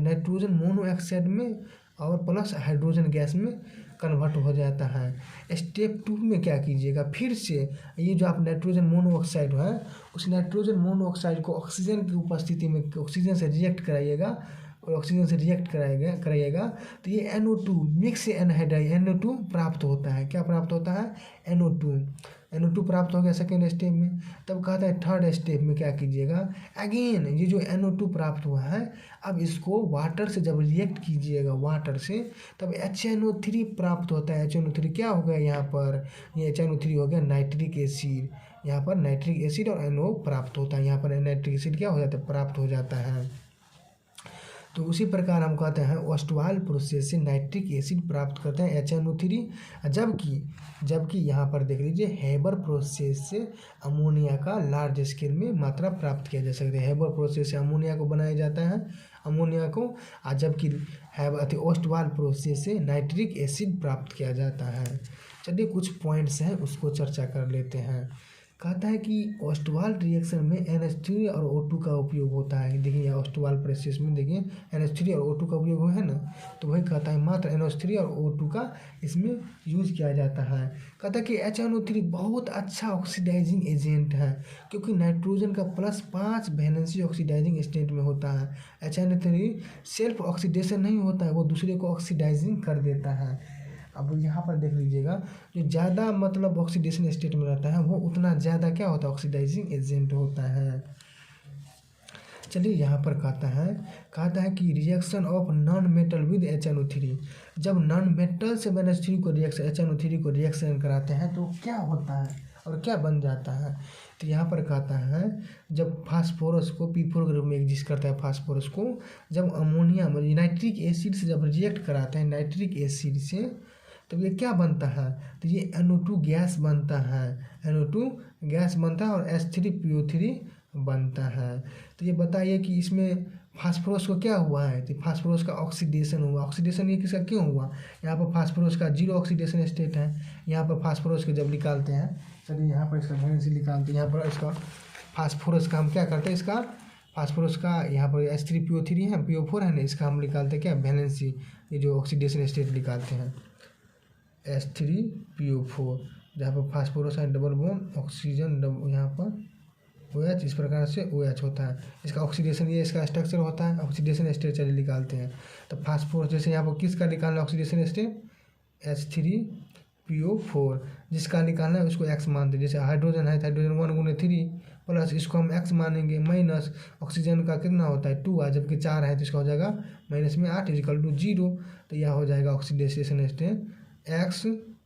में और प्लस हाइड्रोजन गैस में कन्वर्ट हो जाता है। स्टेप 2 में क्या कीजिएगा, फिर से ये जो आप नाइट्रोजन मोनोऑक्साइड है उस नाइट्रोजन मोनोऑक्साइड को ऑक्सीजन की उपस्थिति में ऑक्सीजन से रिएक्ट कराइएगा और ऑक्सीजन से रिएक्ट कराइएगा तो ये NO2 मिक्स एनहाइड्राइड NO2 प्राप्त होता है। क्या प्राप्त होता है? NO2 प्राप्त हो गया सेकेंड स्टेप में। तब कहता है थर्ड स्टेप में क्या कीजिएगा, अगेन ये जो NO2 प्राप्त हुआ है अब इसको वाटर से जब रिएक्ट कीजिएगा वाटर से तब HNO3 प्राप्त होता है। HNO3 क्या हो गया यहाँ पर, ये HNO3 हो गया नाइट्रिक एसिड। यहाँ पर नाइट्रिक एसिड और NO प्राप्त होता है, यहाँ पर नाइट्रिक एसिड क्या हो जाता है, प्राप्त हो जाता है। तो उसी प्रकार हम कहते हैं ओस्टवाल प्रोसेस से नाइट्रिक एसिड प्राप्त करते हैं HNO3। जबकि यहाँ पर देख लीजिए हेबर प्रोसेस से अमोनिया का लार्ज स्केल में मात्रा प्राप्त किया जा सकता है। हेबर प्रोसेस से अमोनिया को बनाया जाता है अमोनिया को, और जबकि ओस्टवाल प्रोसेस से नाइट्रिक एसिड प्राप्त किया जाता है। चलिए कुछ पॉइंट्स हैं उसको चर्चा कर लेते हैं। कहता है कि ओस्टवाल रिएक्शन में NH3 और O2 का उपयोग होता है। देखिए यहाँ ओस्टवाल प्रोसेस में देखिए NH3 और O2 का उपयोग है ना, तो वही कहता है मात्र NH3 और O2 का इसमें यूज़ किया जाता है। कहता है कि HNO3 बहुत अच्छा ऑक्सीडाइजिंग एजेंट है क्योंकि नाइट्रोजन का +5 वैलेंसी ऑक्सीडाइजिंग स्टेट में होता है। HNO3 सेल्फ ऑक्सीडेशन नहीं होता है, वो दूसरे को ऑक्सीडाइजिंग कर देता है। अब यहाँ पर देख लीजिएगा जो ज़्यादा मतलब ऑक्सीडेशन स्टेट में रहता है वो उतना ज़्यादा क्या होता है, ऑक्सीडाइजिंग एजेंट होता है। चलिए यहाँ पर कहता है कि reaction of non metal with HNO3, जब नॉन मेटल से HNO3 को रिएक्शन कराते हैं तो क्या होता है और क्या बन जाता है। तो यहाँ पर कहता है जब फास्फोरस को P4 ग्रुप में एग्जिस्ट करता है फास्फोरस को, जब अमोनिया नाइट्रिक एसिड से जब रिएक्ट कराते हैं नाइट्रिक एसिड से, तो ये क्या बनता है, तो ये NO2 गैस बनता है। NO2 गैस बनता है और H3PO3 बनता है। तो ये बताइए कि इसमें फास्फोरस को क्या हुआ है, तो फास्फोरस का ऑक्सीडेशन हुआ। ऑक्सीडेशन ये किसका क्यों हुआ, यहाँ पर फास्फोरस का 0 ऑक्सीडेशन स्टेट है। यहाँ पर फास्फोरस को जब निकालते हैं, चलिए यहाँ पर इसका वैलेंसी निकालते हैं। यहाँ पर इसका फास्फोरस का हम क्या करते हैं, इसका फास्फोरस का यहाँ पर H3PO3 है, PO4 है ना, इसका हम निकालते हैं क्या, वैलेंसी, ये जो ऑक्सीडेशन स्टेट निकालते हैं H3PO4, जहाँ पर फास्फोरस है डबल बॉन्ड ऑक्सीजन यहाँ पर OH, इस प्रकार से OH होता है। इसका ऑक्सीडेशन ये इसका स्ट्रक्चर होता है। ऑक्सीडेशन स्टेट चलिए निकालते हैं। तो फास्फोरस जैसे यहाँ पर किसका निकालना है ऑक्सीडेशन स्टेट, H3PO4, जिसका निकालना है उसको X मानते हैं। जैसे हाइड्रोजन है तो हाइड्रोजन 1×3 प्लस इसको हम X मानेंगे माइनस ऑक्सीजन का कितना होता है 2, जबकि 4 है तो इसका हो जाएगा माइनस में 8 = 0। तो यह हो जाएगा ऑक्सीडेशन स्टेट X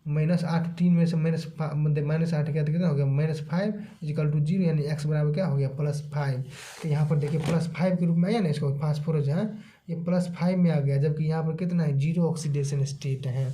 -8, 3 में से -8 क्या, तो कितना हो गया -5 = 0, यानी X बराबर क्या हो गया +5। तो यहाँ पर देखिए +5 के रूप में आया ना, इसको फास्फोरस है ये +5 में आ गया, जबकि यहाँ पर कितना है 0 ऑक्सीडेशन स्टेट है।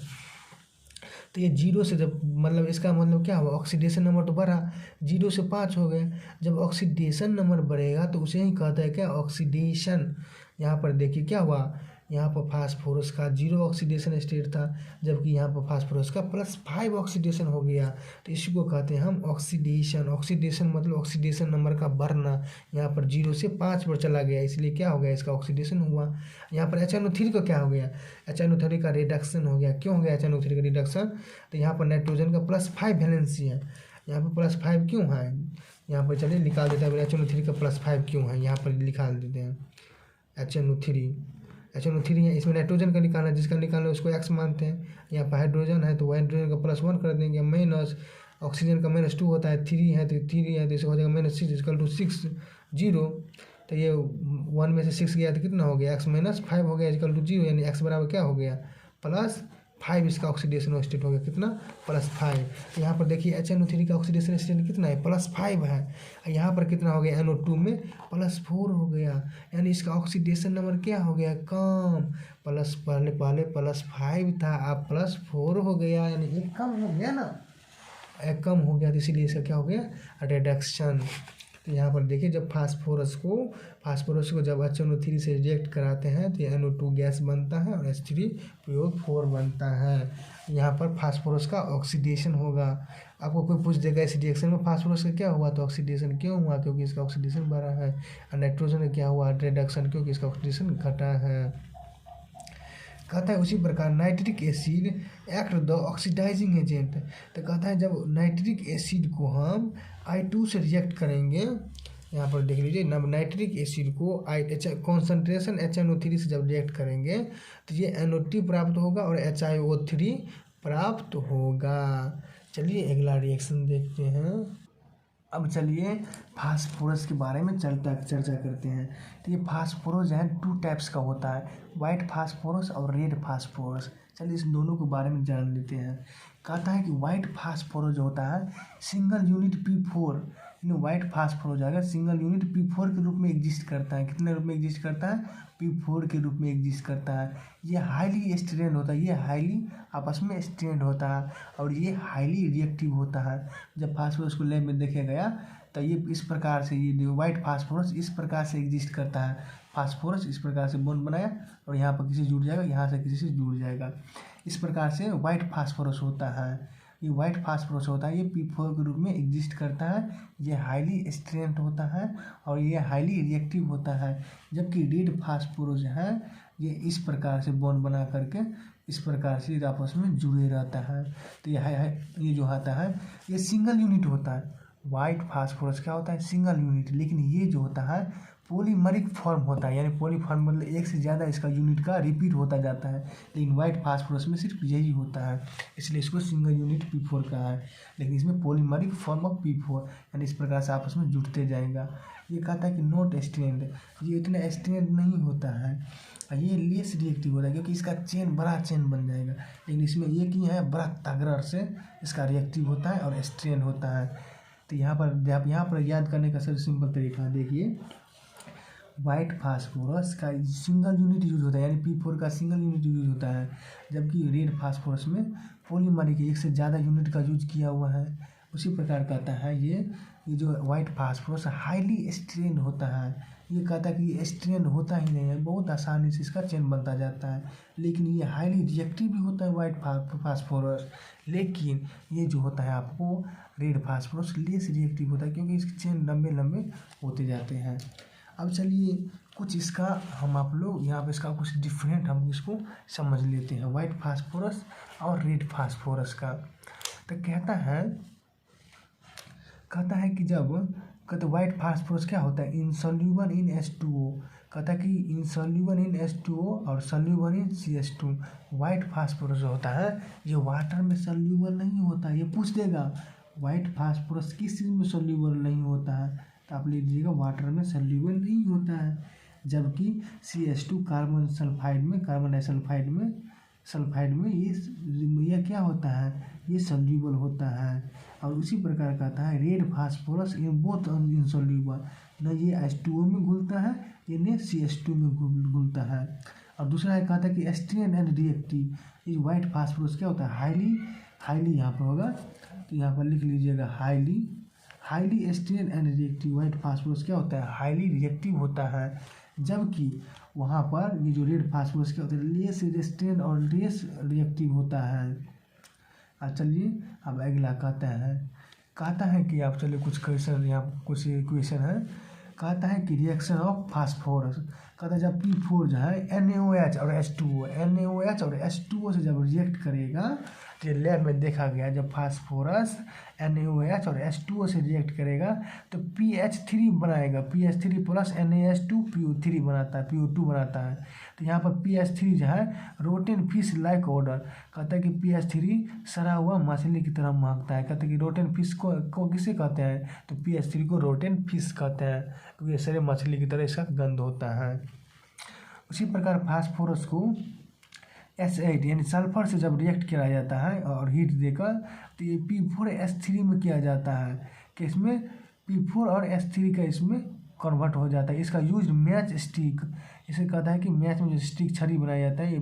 तो ये 0 से जब मतलब इसका मतलब क्या हुआ, ऑक्सीडेशन नंबर तो बढ़ा, 0 से 5 हो गए। जब ऑक्सीडेशन नंबर बढ़ेगा तो उसे ही कहता है क्या, ऑक्सीडेशन। यहाँ पर देखिए क्या हुआ, यहाँ पर फास्फोरस का 0 ऑक्सीडेशन स्टेट था, जबकि यहाँ पर फास्फोरस का +5 ऑक्सीडेशन हो गया। तो इसी को कहते हैं हम ऑक्सीडेशन। ऑक्सीडेशन मतलब ऑक्सीडेशन नंबर का बढ़ना, यहाँ पर 0 से 5 पर चला गया, इसलिए क्या हो गया, इसका ऑक्सीडेशन हुआ। यहाँ पर HNO3 का क्या हो गया, HNO3 का रिडक्शन हो गया। क्यों हो गया HNO3 का रिडक्शन, तो यहाँ पर नाइट्रोजन का +5 वैलेंसी है, यहाँ पर +5 क्यों है, यहाँ पर चलिए निकाल देते हैं HNO3 का +5 क्यों है, यहाँ पर निकाल देते हैं HNO3 है, इसमें नाइट्रोजन का निकालना है, जिसका निकालना है उसको X मानते हैं। यहाँ पर हाइड्रोजन है तो हाइड्रोजन का +1 कर देंगे, माइनस ऑक्सीजन का -2 होता है, 3 है तो 3 है तो इसका हो जाएगा -6 = 6 0। तो ये 1 में से 6 गया तो कितना हो गया, X - 5 हो गया = 0, यानी X बराबर क्या हो गया +5। इसका ऑक्सीडेशन स्टेट हो गया कितना, +5। तो यहाँ पर देखिए HNO3 का ऑक्सीडेशन स्टेट कितना है, +5 है। यहाँ पर कितना हो गया, NO2 में +4 हो गया, यानी इसका ऑक्सीडेशन नंबर क्या हो गया, कम। पहले +5 था, अब +4 हो गया, यानी एक कम हो गया ना, एक कम हो गया, तो इसीलिए इसका क्या हो गया, रिडक्शन। तो यहाँ पर देखिए जब फास्फोरस को जब HNO3 से रिएक्ट कराते हैं तो NO2 गैस बनता है और H3PO4 बनता है। यहाँ पर फास्फोरस का ऑक्सीडेशन होगा। आपको कोई पूछ देगा इस रिएक्शन में फास्फोरस का क्या हुआ, तो ऑक्सीडेशन क्यों हुआ, क्योंकि इसका ऑक्सीडेशन बढ़ा है। और नाइट्रोजन का क्या हुआ, रिडक्शन, क्योंकि इसका ऑक्सीडेशन घटा है। कहता है उसी प्रकार nitric acid act the oxidising agent. तो कहता है जब नाइट्रिक एसिड को हम I2 से रिएक्ट करेंगे यहाँ पर देख लीजिए, नब नाइट्रिक एसिड को कॉन्सेंट्रेशन HNO3 से जब रिएक्ट करेंगे तो ये NO2 प्राप्त होगा और HiO3 प्राप्त होगा। चलिए अगला रिएक्शन देखते हैं। अब चलिए फास्फोरस के बारे में चर्चा करते हैं। तो ये फास्फोरस जो है 2 टाइप्स का होता है, वाइट फास्फोरस और रेड फास्फोरस। चलिए इस दोनों के बारे में जान लेते हैं। कहता है कि वाइट फास्फोरस जो होता है single unit P4, white phosphorus जो है सिंगल यूनिट P4 के रूप में एग्जिस्ट करता है। कितने रूप में एग्जिस्ट करता है? P4 के रूप में एग्जिस्ट करता है। ये हाईली स्ट्रेंड होता है, ये हाईली आपस में स्ट्रेंड होता है और ये हाईली रिएक्टिव होता है। जब फास्फोरस को लैब में देखा गया तो ये इस प्रकार से, ये वाइट फास्फोरस इस प्रकार से एग्जिस्ट करता है। फास्फोरस इस प्रकार से बॉन्ड बनाया और यहाँ पर किसी से जुड़ जाएगा, यहाँ से किसी से जुड़ जाएगा। इस प्रकार से वाइट फास्फोरस होता है। ये वाइट फास्फोरस होता है, ये P4 के रूप में एग्जिस्ट करता है। ये हाईली स्ट्रेंथ होता है और ये हाईली रिएक्टिव होता है। जबकि रेड फास्फोरस है ये इस प्रकार से बॉन्ड बना करके इस प्रकार से आपस में जुड़े रहता है। तो ये जो आता है ये सिंगल यूनिट होता है। वाइट फास्फोरस क्या होता है? Single unit. लेकिन ये जो होता है पॉलीमरिक फॉर्म होता है, यानी पॉलीफॉर्म मतलब एक से ज़्यादा इसका यूनिट का रिपीट होता जाता है। लेकिन वाइट फास्फोरस में सिर्फ यही होता है, इसलिए इसको सिंगल यूनिट P4 कहा है। लेकिन इसमें पॉलीमरिक फॉर्म ऑफ P4, यानी इस प्रकार से आपस में जुड़ते जाएगा। ये कहता है कि नॉट स्ट्रेंड, ये इतना स्ट्रेंड नहीं होता है, ये लेस रिएक्टिव होता है क्योंकि इसका चेन बड़ा चेन बन जाएगा। लेकिन इसमें एक ही है, बड़ा तगड़ा से इसका रिएक्टिव होता है और स्ट्रेंड होता है। तो यहाँ पर याद करने का सबसे सिंपल तरीका है, देखिए वाइट फास्फोरस का सिंगल यूनिट यूज होता है, यानी P4 का सिंगल यूनिट यूज होता है। जबकि रेड फास्फोरस में पॉलीमरिक एक से ज़्यादा यूनिट का यूज किया हुआ है। उसी प्रकार कहता है ये जो वाइट फास्फोरस हाईली स्ट्रेंड होता है। ये कहता है कि ये स्ट्रेंड होता ही नहीं है, बहुत आसानी से इसका चेन बनता जाता है। लेकिन ये हाईली रिएक्टिव भी होता है वाइट फास्फोरस। लेकिन ये जो होता है आपको रेड फास्फोरस लेस रिएक्टिव होता है क्योंकि इसके चेन लंबे लंबे होते जाते हैं। अब चलिए कुछ इसका हम आप लोग यहाँ पे इसका कुछ डिफरेंट हम इसको समझ लेते हैं, वाइट फास्फोरस और रेड फास्फोरस का। तो कहता है कि जब कहते वाइट फास्फोरस क्या होता है? इनसॉल्यूबल इन H2O। कहता है कि इनसॉल्यूबल इन H2O और soluble in CH2। White phosphorus जो होता है ये वाटर में सॉल्यूबल नहीं होता। ये पूछ देगा वाइट फास्फोरस किस चीज़ में सॉल्यूबल नहीं होता है, तो आप लिख दीजिएगा वाटर में सॉल्यूबल नहीं होता है। जबकि CH2 कार्बन डाइसल्फाइड में ये क्या होता है? ये सॉल्यूबल होता है। और उसी प्रकार कहता है red phosphorus in both insoluble, न ये H2O में घुलता है ये न CH2 में घुलता है। और दूसरा है कहता है कि स्ट्रेंड एंड रिएक्टिव, ये वाइट फास्फोरस क्या होता है? हाईली यहाँ पर होगा, तो यहाँ पर लिख लीजिएगा highly strained and reactive. White phosphorus क्या होता है? हाईली रिएक्टिव होता है। जबकि वहाँ पर ये जो रेड फास्फोरस क्या होता है? लेस स्ट्रेंड और लेस रिएक्टिव होता है। चलिए अब अगला कहता है कि आप चलिए कुछ क्वेश्चन यहाँ कुछ इक्वेशन है। कहता है कि रिएक्शन ऑफ फास्फोरस, कहता है जब P4 जो है NaOH और H2O से जब रिएक्ट करेगा, तो लैब में देखा गया जब फास्फोरस NaOH और H2O से रिएक्ट करेगा तो PH3 बनाएगा। PH3 प्लस NaH2 PO3 बनाता है, PO2 बनाता है। तो यहाँ पर PH3 जो है रोटेन फिश लाइक ऑर्डर, कहता है कि PH3 सड़ा हुआ मछली की तरह महकता है। कहते हैं कि रोटेन फिश को किसे कहते हैं? तो PH3 को रोटेन फिश कहते हैं क्योंकि ये सड़े मछली की तरह इसका गंध होता है। उसी प्रकार फास्फोरस को S8 यानी सल्फर से जब रिएक्ट किया जाता है और हीट देकर, तो ये P4S3 में किया जाता है कि इसमें P4 और S3 का इसमें कन्वर्ट हो जाता है। इसका यूज मैच स्टिक, इसे कहता है कि मैच में जो स्टिक छड़ी बनाया जाता है ये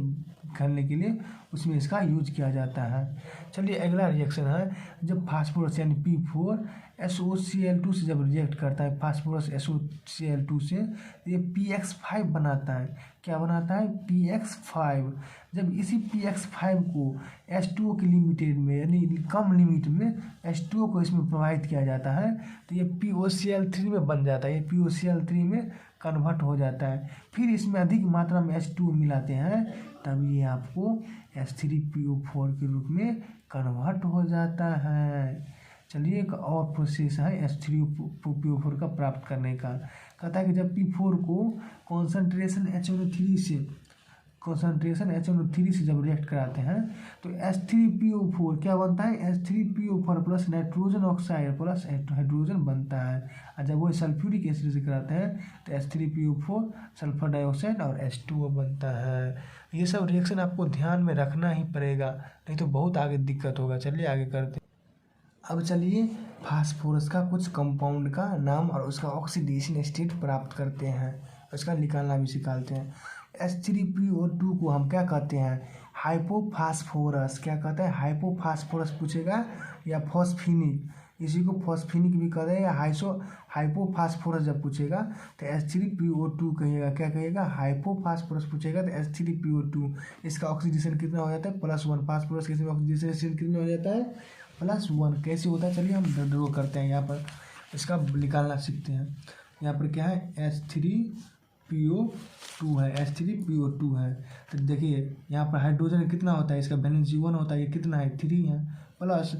खेलने के लिए, उसमें इसका यूज किया जाता है। चलिए अगला रिएक्शन है, जब फास्फोरस यानी P4 SOCl2 से जब रिएक्ट करता है, फास्फोरस SOCl2 से, ये PX5 बनाता है। क्या बनाता है? PX5। जब इसी PX5 को H2O की लिमिटेड में यानी कम लिमिट में H2O को इसमें प्रोवाइड किया जाता है तो ये POCl3 में बन जाता है। ये POCl3 में कन्वर्ट हो जाता है। फिर इसमें अधिक मात्रा में H2O मिलाते हैं तब ये आपको H3PO4 के रूप में कन्वर्ट हो जाता है। चलिए एक और प्रोसेस है H3PO4 का प्राप्त करने का। कहता है कि जब P4 को कॉन्सेंट्रेशन HNO3 से जब रिएक्ट कराते हैं तो H3PO4 क्या बनता है, H3PO4 plus nitrogen oxide plus hydrogen बनता है। और जब वो सल्फ्यूरिक एसिड से कराते हैं तो H3PO4 सल्फर डाइऑक्साइड और H2O बनता है। ये सब रिएक्शन आपको ध्यान में रखना ही पड़ेगा, नहीं तो बहुत आगे दिक्कत होगा। चलिए आगे करते हैं। अब चलिए फास्फोरस का कुछ कंपाउंड का नाम और उसका ऑक्सीडेशन स्टेट प्राप्त करते हैं, उसका निकालना भी सिखाते हैं। H3PO2 को हम क्या कहते हैं, हाइपोफास्फोरस। क्या कहते हैं, हाइपोफास्फोरस पूछेगा या फॉस्फिनिक, इसी को फॉस्फिनिक भी कहते हैं या हाइपोफास्फोरस जब पूछेगा तो H3PO2 कहिएगा। क्या कहिएगा, हाइपोफास्फोरस पूछेगा तो H3PO2। इसका ऑक्सीडेशन कितना हो जाता है, +1। फास्फोरस के ऑक्सीडेशन कितना हो जाता है, +1। कैसे होता है, चलिए हम ड्रॉ करते हैं यहाँ पर, इसका निकालना सीखते हैं। यहाँ पर क्या है, H3PO2 है, H3PO2 है। तो देखिए यहाँ पर हाइड्रोजन कितना होता है, इसका वैलेंसी 1 होता है, ये कितना है, 3 है। प्लस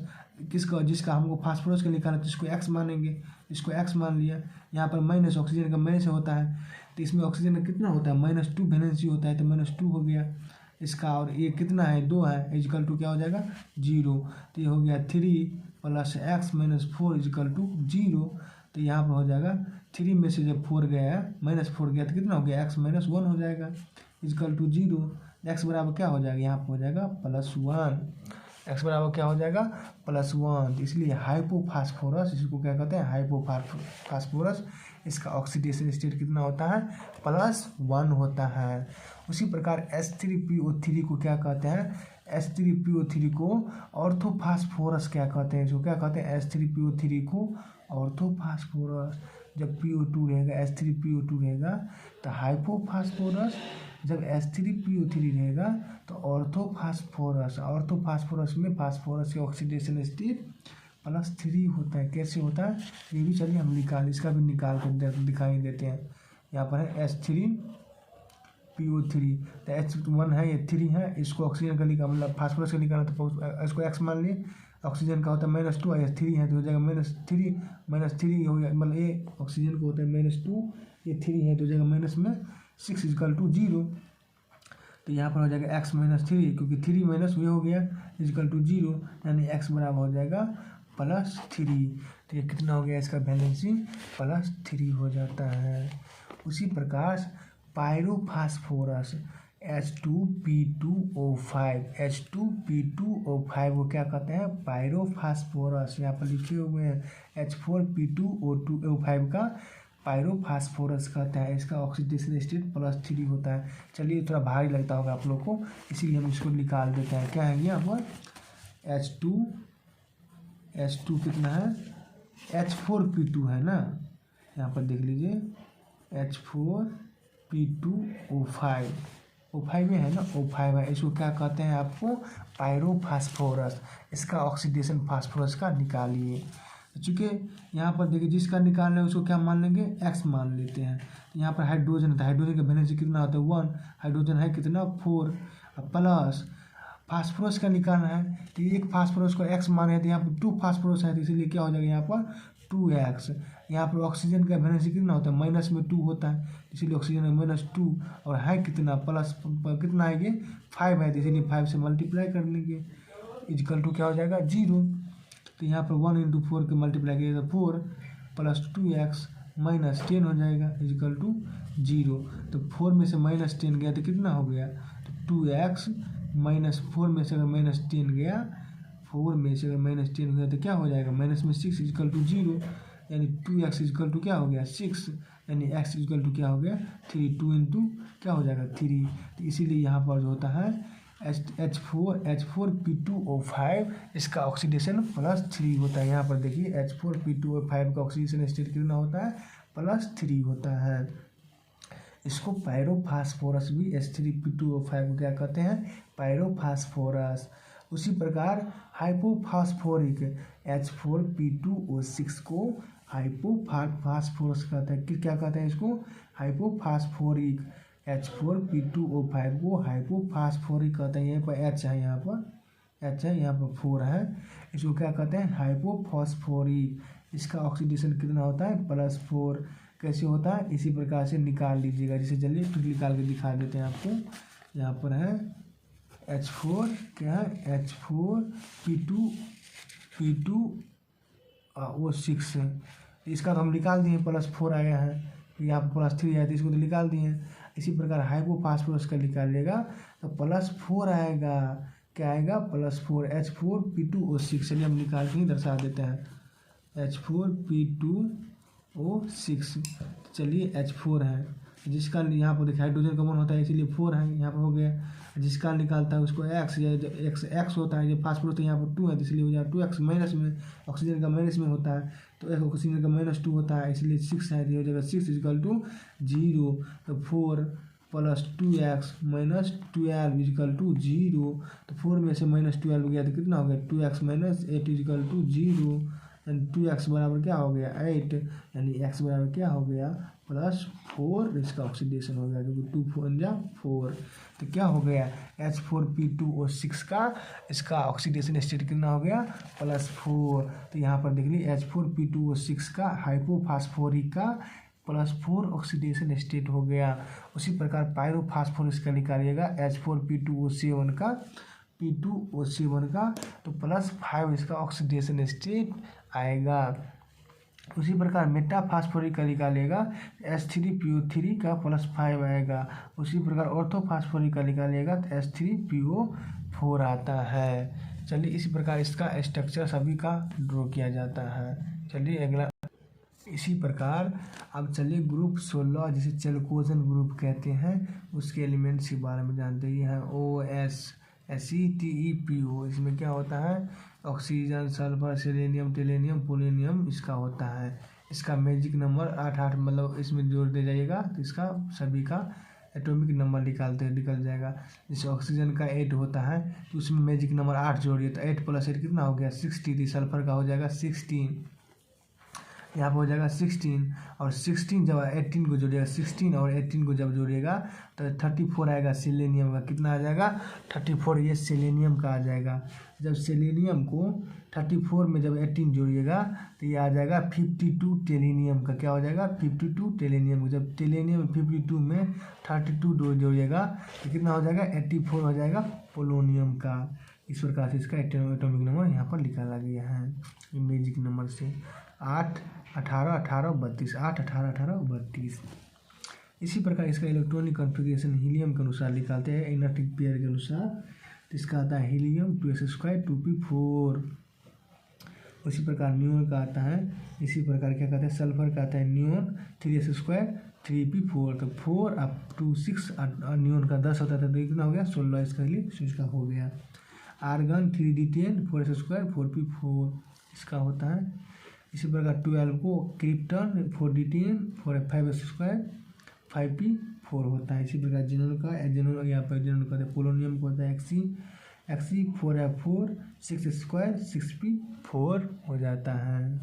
किसका, जिसका हमको फास्फोरस का निकालना तो इसको X मानेंगे, इसको X मान लिया। यहाँ पर माइनस, ऑक्सीजन का माइनस होता है तो इसमें ऑक्सीजन का कितना होता है, -2 वैलेंसी होता है तो -2 हो गया इसका। और ये कितना है, 2 है, इजकल टू क्या हो जाएगा, 0। तो ये हो गया 3 + X - 4 = 0। तो यहाँ पर हो जाएगा 3 में से जब 4 गया, -4 गया तो कितना हो गया, X - 1 हो जाएगा = 0। X बराबर क्या हो जाएगा, यहाँ पर हो जाएगा +1। X बराबर क्या हो जाएगा, +1। इसलिए हाइपोफास्फोरस, इसको क्या कहते हैं, हाइपोफास्फोरस। इसका ऑक्सीडेशन स्टेट कितना होता है, +1 होता है। उसी प्रकार H3PO3 को क्या कहते हैं, H3PO3 को ऑर्थोफास्फोरस क्या कहते हैं, जो क्या कहते हैं, H3PO3 को ऑर्थोफास्फोरस। जब PO2 रहेगा, H3PO2 रहेगा तो हाइपोफास्फोरस, जब H3PO3 रहेगा तो ऑर्थोफास्फोरस। ऑर्थोफास्फोरस में फास्फोरस के ऑक्सीडेशन स्टेट +3 होता है। कैसे होता है ये भी चलिए हम इसका भी निकाल कर दिखाई देते हैं। यहाँ पर है H3PO3 तो H1 है, ये 3 है, इसको ऑक्सीजन का निकाल, मतलब फास्फोरस का निकालना तो इसको X मान लिए। ऑक्सीजन का होता है -2 और ये 3 है तो हो जाएगा -3 हो गया, मतलब ये ऑक्सीजन को होता है -2, ये 3 है तो हो जाएगा -6 = 0। तो यहाँ पर हो जाएगा X - 3, क्योंकि 3 माइनस ये हो गया = 0, यानी X बराबर हो जाएगा +3। तो ये कितना हो गया, इसका वैलेंसी +3 हो जाता है। उसी प्रकार पायरोफास्फोरस H2P2O5 को क्या कहते हैं, पायरोफास्फोरस। यहाँ पर लिखे हुए हैं H4P2O5 का पायरोफास्फोरस कहता है। इसका ऑक्सीडेशन स्टेट +3 होता है। चलिए थोड़ा भारी लगता होगा आप लोग को, इसीलिए हम इसको निकाल देते हैं। क्या है यहाँ पर, H2 कितना है, H4P2 है ना, यहाँ पर देख लीजिए H4P2O5 O5 में है ना, O5 है। इसको क्या कहते हैं आपको, पायरोफास्फोरस। इसका ऑक्सीडेशन फास्फोरस का निकालिए। चूँकि यहाँ पर देखिए जिसका निकालना है उसको क्या मान लेंगे, X मान लेते हैं। यहाँ पर हाइड्रोजन होता है, हाइड्रोजन का वैलेंसी कितना होता है, 1। हाइड्रोजन है कितना, 4। प्लस फास्फोरस का निकालना है तो एक फास्फोरस को X माने तो यहाँ पर 2 फास्फोरस है तो इसीलिए क्या हो जाएगा यहाँ पर 2X। यहाँ पर ऑक्सीजन का वैलेंसी कितना होता है, -2 होता है, इसीलिए ऑक्सीजन में -2। और है कितना, प्लस कितना है, ये 5 है तो इसीलिए 5 से मल्टीप्लाई कर लेंगे = क्या हो जाएगा, 0। तो यहाँ पर 1 × 4 के मल्टीप्लाई करिए तो 4 + 2X - 10 हो जाएगा = 0। तो 4 में से -10 गया तो कितना हो गया, तो 2X -4 में से अगर -10 गया, 4 में से अगर -10 हो गया तो क्या हो जाएगा, -6 = 0, यानी 2X = क्या हो गया, 6, यानी X = क्या हो गया, 3। 2 × क्या हो जाएगा, 3। तो इसीलिए यहाँ पर जो होता है H4P2O5, इसका ऑक्सीडेशन +3 होता है। यहाँ पर देखिए H4P2O5 का ऑक्सीडेशन स्टेट कितना होता है, +3 होता है। इसको पायरोफास्फोरस भी, H3P2O5 को क्या कहते हैं, पायरोफास्फोरस। उसी प्रकार हाइपोफास्फोरिक H4P2O6 को हाइपोफास्फोरस कहते हैं। क्या कहते हैं इसको, हाइपोफास्फोरिक। H4P2O5 को हाइपोफास्फोरिक कहते हैं। यहाँ पर H है, यहाँ पर H है, यहाँ पर 4 है। इसको क्या कहते हैं, हाइपोफॉस्फोरिक। इसका ऑक्सीडेशन कितना होता है, +4। कैसे होता है, इसी प्रकार से निकाल लीजिएगा। जैसे चलिए ट्रिक निकाल के दिखा देते हैं आपको। यहाँ पर है H4, क्या है H4P2 O6 है। इसका तो हम निकाल दिए, +4 आया है, यहाँ पर +3 आया, तो इसको तो निकाल दिए। इसी प्रकार हाइपोफॉस्फोरस का निकालिएगा तो +4 आएगा। क्या आएगा, +4 H4P2O6। चलिए हम निकाल के ही दर्शा देते हैं, H4P2O6। चलिए H4 है, जिसका यहाँ पर देखिए हाइड्रोजन कॉमन होता है इसीलिए 4 है, यहाँ पर हो गया। जिसका निकालता है उसको X, या X होता है, जब फास्फोरस तो यहाँ पर 2 है, तो इसलिए हो जाए 2X माइनस में, ऑक्सीजन का माइनस में होता है, तो एक ऑक्सीजन का -2 होता है, इसलिए 6 है, तो हो जाएगा 6 = 0। तो 4 + 2X - 12 = 0। तो 4 में से -12 गया तो कितना हो गया, 2X - 8 = 0। यानी 2X बराबर क्या हो गया, 8। यानी X बराबर क्या हो गया, +4। इसका ऑक्सीडेशन हो गया, क्योंकि 2 4 जा 4। तो क्या हो गया, H4P2O6 का इसका ऑक्सीडेशन स्टेट कितना हो गया, +4। तो यहाँ पर देख लीजिए H4P2O6 का हाइपोफॉस्फोरिक का +4 ऑक्सीडेशन स्टेट हो गया। उसी प्रकार पायरोफॉस्फोरस का निकालिएगा, H4P2O7 का P2O7 का, तो +5 इसका ऑक्सीडेशन स्टेट आएगा। उसी प्रकार मेटाफॉस्फोरिक का निकालेगा, H3PO3 का +5 आएगा। उसी प्रकार ऑर्थोफॉस्फोरिक का निकालेगा तो H3PO4 आता है। चलिए इसी प्रकार इसका स्ट्रक्चर सभी का ड्रॉ किया जाता है। चलिए अगला, इसी प्रकार अब चलिए ग्रुप 16 जिसे चेल्कोजन ग्रुप कहते हैं, उसके एलिमेंट्स के बारे में जानते हैं। ये है OS ACTEPO। इसमें क्या होता है, ऑक्सीजन, सल्फर, सेलेनियम, टेलेनियम, पोलोनियम इसका होता है। इसका मैजिक नंबर 8 मतलब इसमें जोड़ दे जाइएगा तो इसका सभी का एटॉमिक नंबर निकल जाएगा। जैसे ऑक्सीजन का 8 होता है तो उसमें मैजिक नंबर 8 जोड़िए, तो 8 + 8 कितना हो गया, 60। सल्फर का हो जाएगा 16, यहाँ पर हो जाएगा 16। और 16 जब 18 को जोड़िएगा, 16 और 18 को जब जोड़िएगा तो 34 आएगा सेलेनियम का। कितना आ जाएगा, 34। ये सेलेनियम का आ जाएगा। जब सेलेनियम को 34 में जब 18 जोड़िएगा तो ये आ जाएगा 52 टेलेनियम का। क्या हो जाएगा, 52 टेलेनियम। जब टेलेनियम 52 में 32 जोड़िएगा तो कितना हो जाएगा, 84 हो जाएगा पोलोनियम का। इस प्रकार से इसका एटॉमिक नंबर यहाँ पर निकाला गया है मैजिक नंबर से। 8 18 18 32, 8 18 18 32। इसी प्रकार इसका इलेक्ट्रॉनिक कॉन्फ़िगरेशन हीलियम के अनुसार निकालते हैं, इनर्टिक पेयर के अनुसार। तो इसका आता है हीलियम 2s² 2p4। उसी प्रकार न्यून का आता है, इसी प्रकार क्या कहते हैं, सल्फर का आता है न्यून 3s² 3p4। तो 4 up to 6 न्यून का 10 होता था, तो कितना हो गया, 16 इसका लिए इसका हो गया। आर्गन 3d10 4s² 4p4 इसका होता है। इसी प्रकार 12 को क्रिप्टन 4d10 5s² 5p4 होता है। इसी प्रकार जेनोन का यहाँ पर जेनोन कहते हैं, पोलोनियम को होता है Xe 4f4 6s² 6p4 हो जाता है।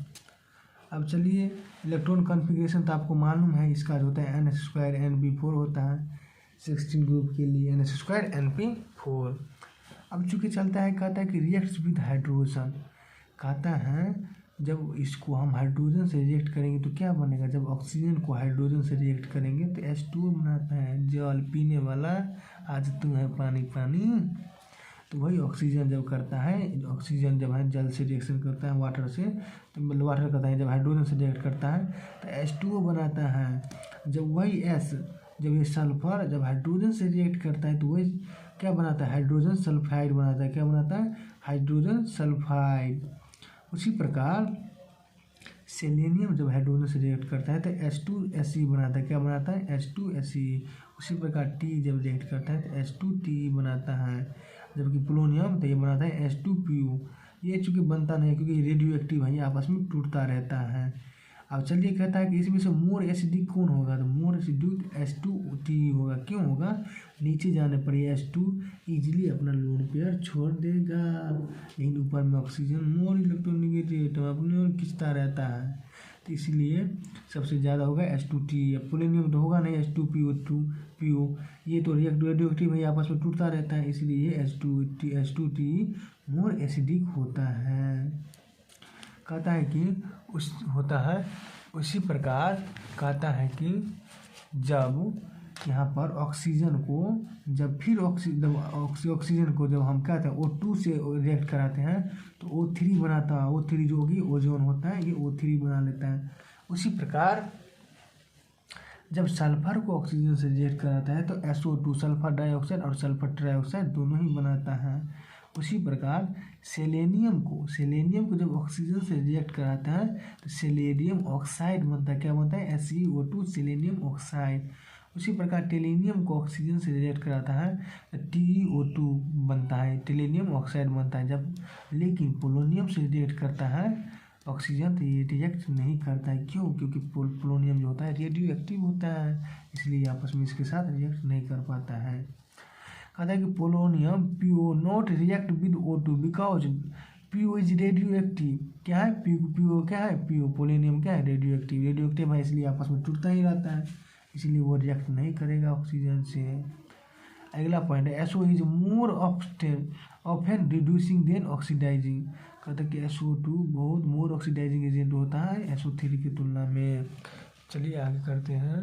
अब चलिए इलेक्ट्रॉन कॉन्फ़िगरेशन तो आपको मालूम है, इसका जो होता है ns² np4 होता है 16 ग्रुप के लिए, ns² np4। अब चूँकि चलता है, कहता है कि रिएक्ट्स विद हाइड्रोजन। कहता है जब इसको हम हाइड्रोजन से रिएक्ट करेंगे तो क्या बनेगा, जब ऑक्सीजन को हाइड्रोजन से रिएक्ट करेंगे तो H2O बनाता है, जल पीने वाला आज तुम है पानी पानी। तो वही ऑक्सीजन जब करता है, ऑक्सीजन जब है जल से रिएक्शन करता है वाटर से, तो मतलब वाटर करता है, जब हाइड्रोजन से रिएक्ट करता है तो H2O बनाता है। जब वही जब ये सल्फर जब हाइड्रोजन से रिएक्ट करता है तो वही क्या बनाता है, हाइड्रोजन सल्फाइड बनाता है। क्या बनाता है, हाइड्रोजन सल्फाइड। उसी प्रकार सेलेनियम जब हाइड्रोजन से रिएक्ट करता है तो H2Se बनाता है। क्या बनाता है, H2Se। उसी प्रकार T जब रिएक्ट करता है तो H2Te बनाता है। जबकि पोलोनियम तो ये बनाता है H2PO। ये चूँकि बनता नहीं क्योंकि रेडियो एक्टिव है, आपस में टूटता रहता है। अब चलिए कहता है कि इसमें से मोर एसिडिक कौन होगा, तो मोर एसिडिक H2Te होगा। क्यों होगा, नीचे जाने पर ये H2 ईजिली अपना लोन पेयर छोड़ देगा, लेकिन ऊपर में ऑक्सीजन मोर इलेक्ट्रोनेगेटिव तो अपने और खींचता रहता है। तो इसीलिए सबसे ज़्यादा होगा H2T। पोलोनियम तो होगा नहीं, H2PO ये तो रेडियो एक्टिव है, आपस में टूटता रहता है, इसलिए ये H2T मोर एसिडिक होता है। कहता है कि उस होता है उसी प्रकार कहता है कि जब यहाँ पर ऑक्सीजन को जब फिर ऑक्सीजन को जब हम कहते हैं O2 से रिएक्ट कराते हैं तो O3 बनाता है। O3 जो कि ओजोन होता है, ये O3 बना लेता है। उसी प्रकार जब सल्फर को ऑक्सीजन से रिएक्ट कराता है तो SO2 सल्फर डाइऑक्साइड और सल्फर ट्राइऑक्साइड दोनों ही बनाता है। उसी प्रकार सेलेनियम को जब ऑक्सीजन से रिएक्ट कराता है तो सेलेनियम ऑक्साइड बनता है। क्या बनता है? SeO2 selenium oxide. उसी प्रकार टेलेनियम को ऑक्सीजन से रिएक्ट कराता है तो TeO2 बनता है, टेलेनियम ऑक्साइड बनता है। जब लेकिन पोलोनियम से रिएक्ट करता है ऑक्सीजन तो ये रिएक्ट नहीं करता है। क्यों? क्योंकि पोलोनियम जो होता है रेडियो एक्टिव होता है, इसलिए आपस में इसके साथ रिएक्ट नहीं कर पाता है। कहता है कि polonium PO not react with O2 because PO is radio active. क्या है? PO क्या है? PO पोलोनियम क्या है? रेडियो एक्टिव है, इसलिए आपस में टूटता ही रहता है, इसलिए वो रिएक्ट नहीं करेगा ऑक्सीजन से। अगला पॉइंट है SO is more often reducing than oxidising. कहता है कि SO2 बहुत मोर ऑक्सीडाइजिंग एजेंट होता है SO3 की तुलना में। चलिए आगे करते हैं।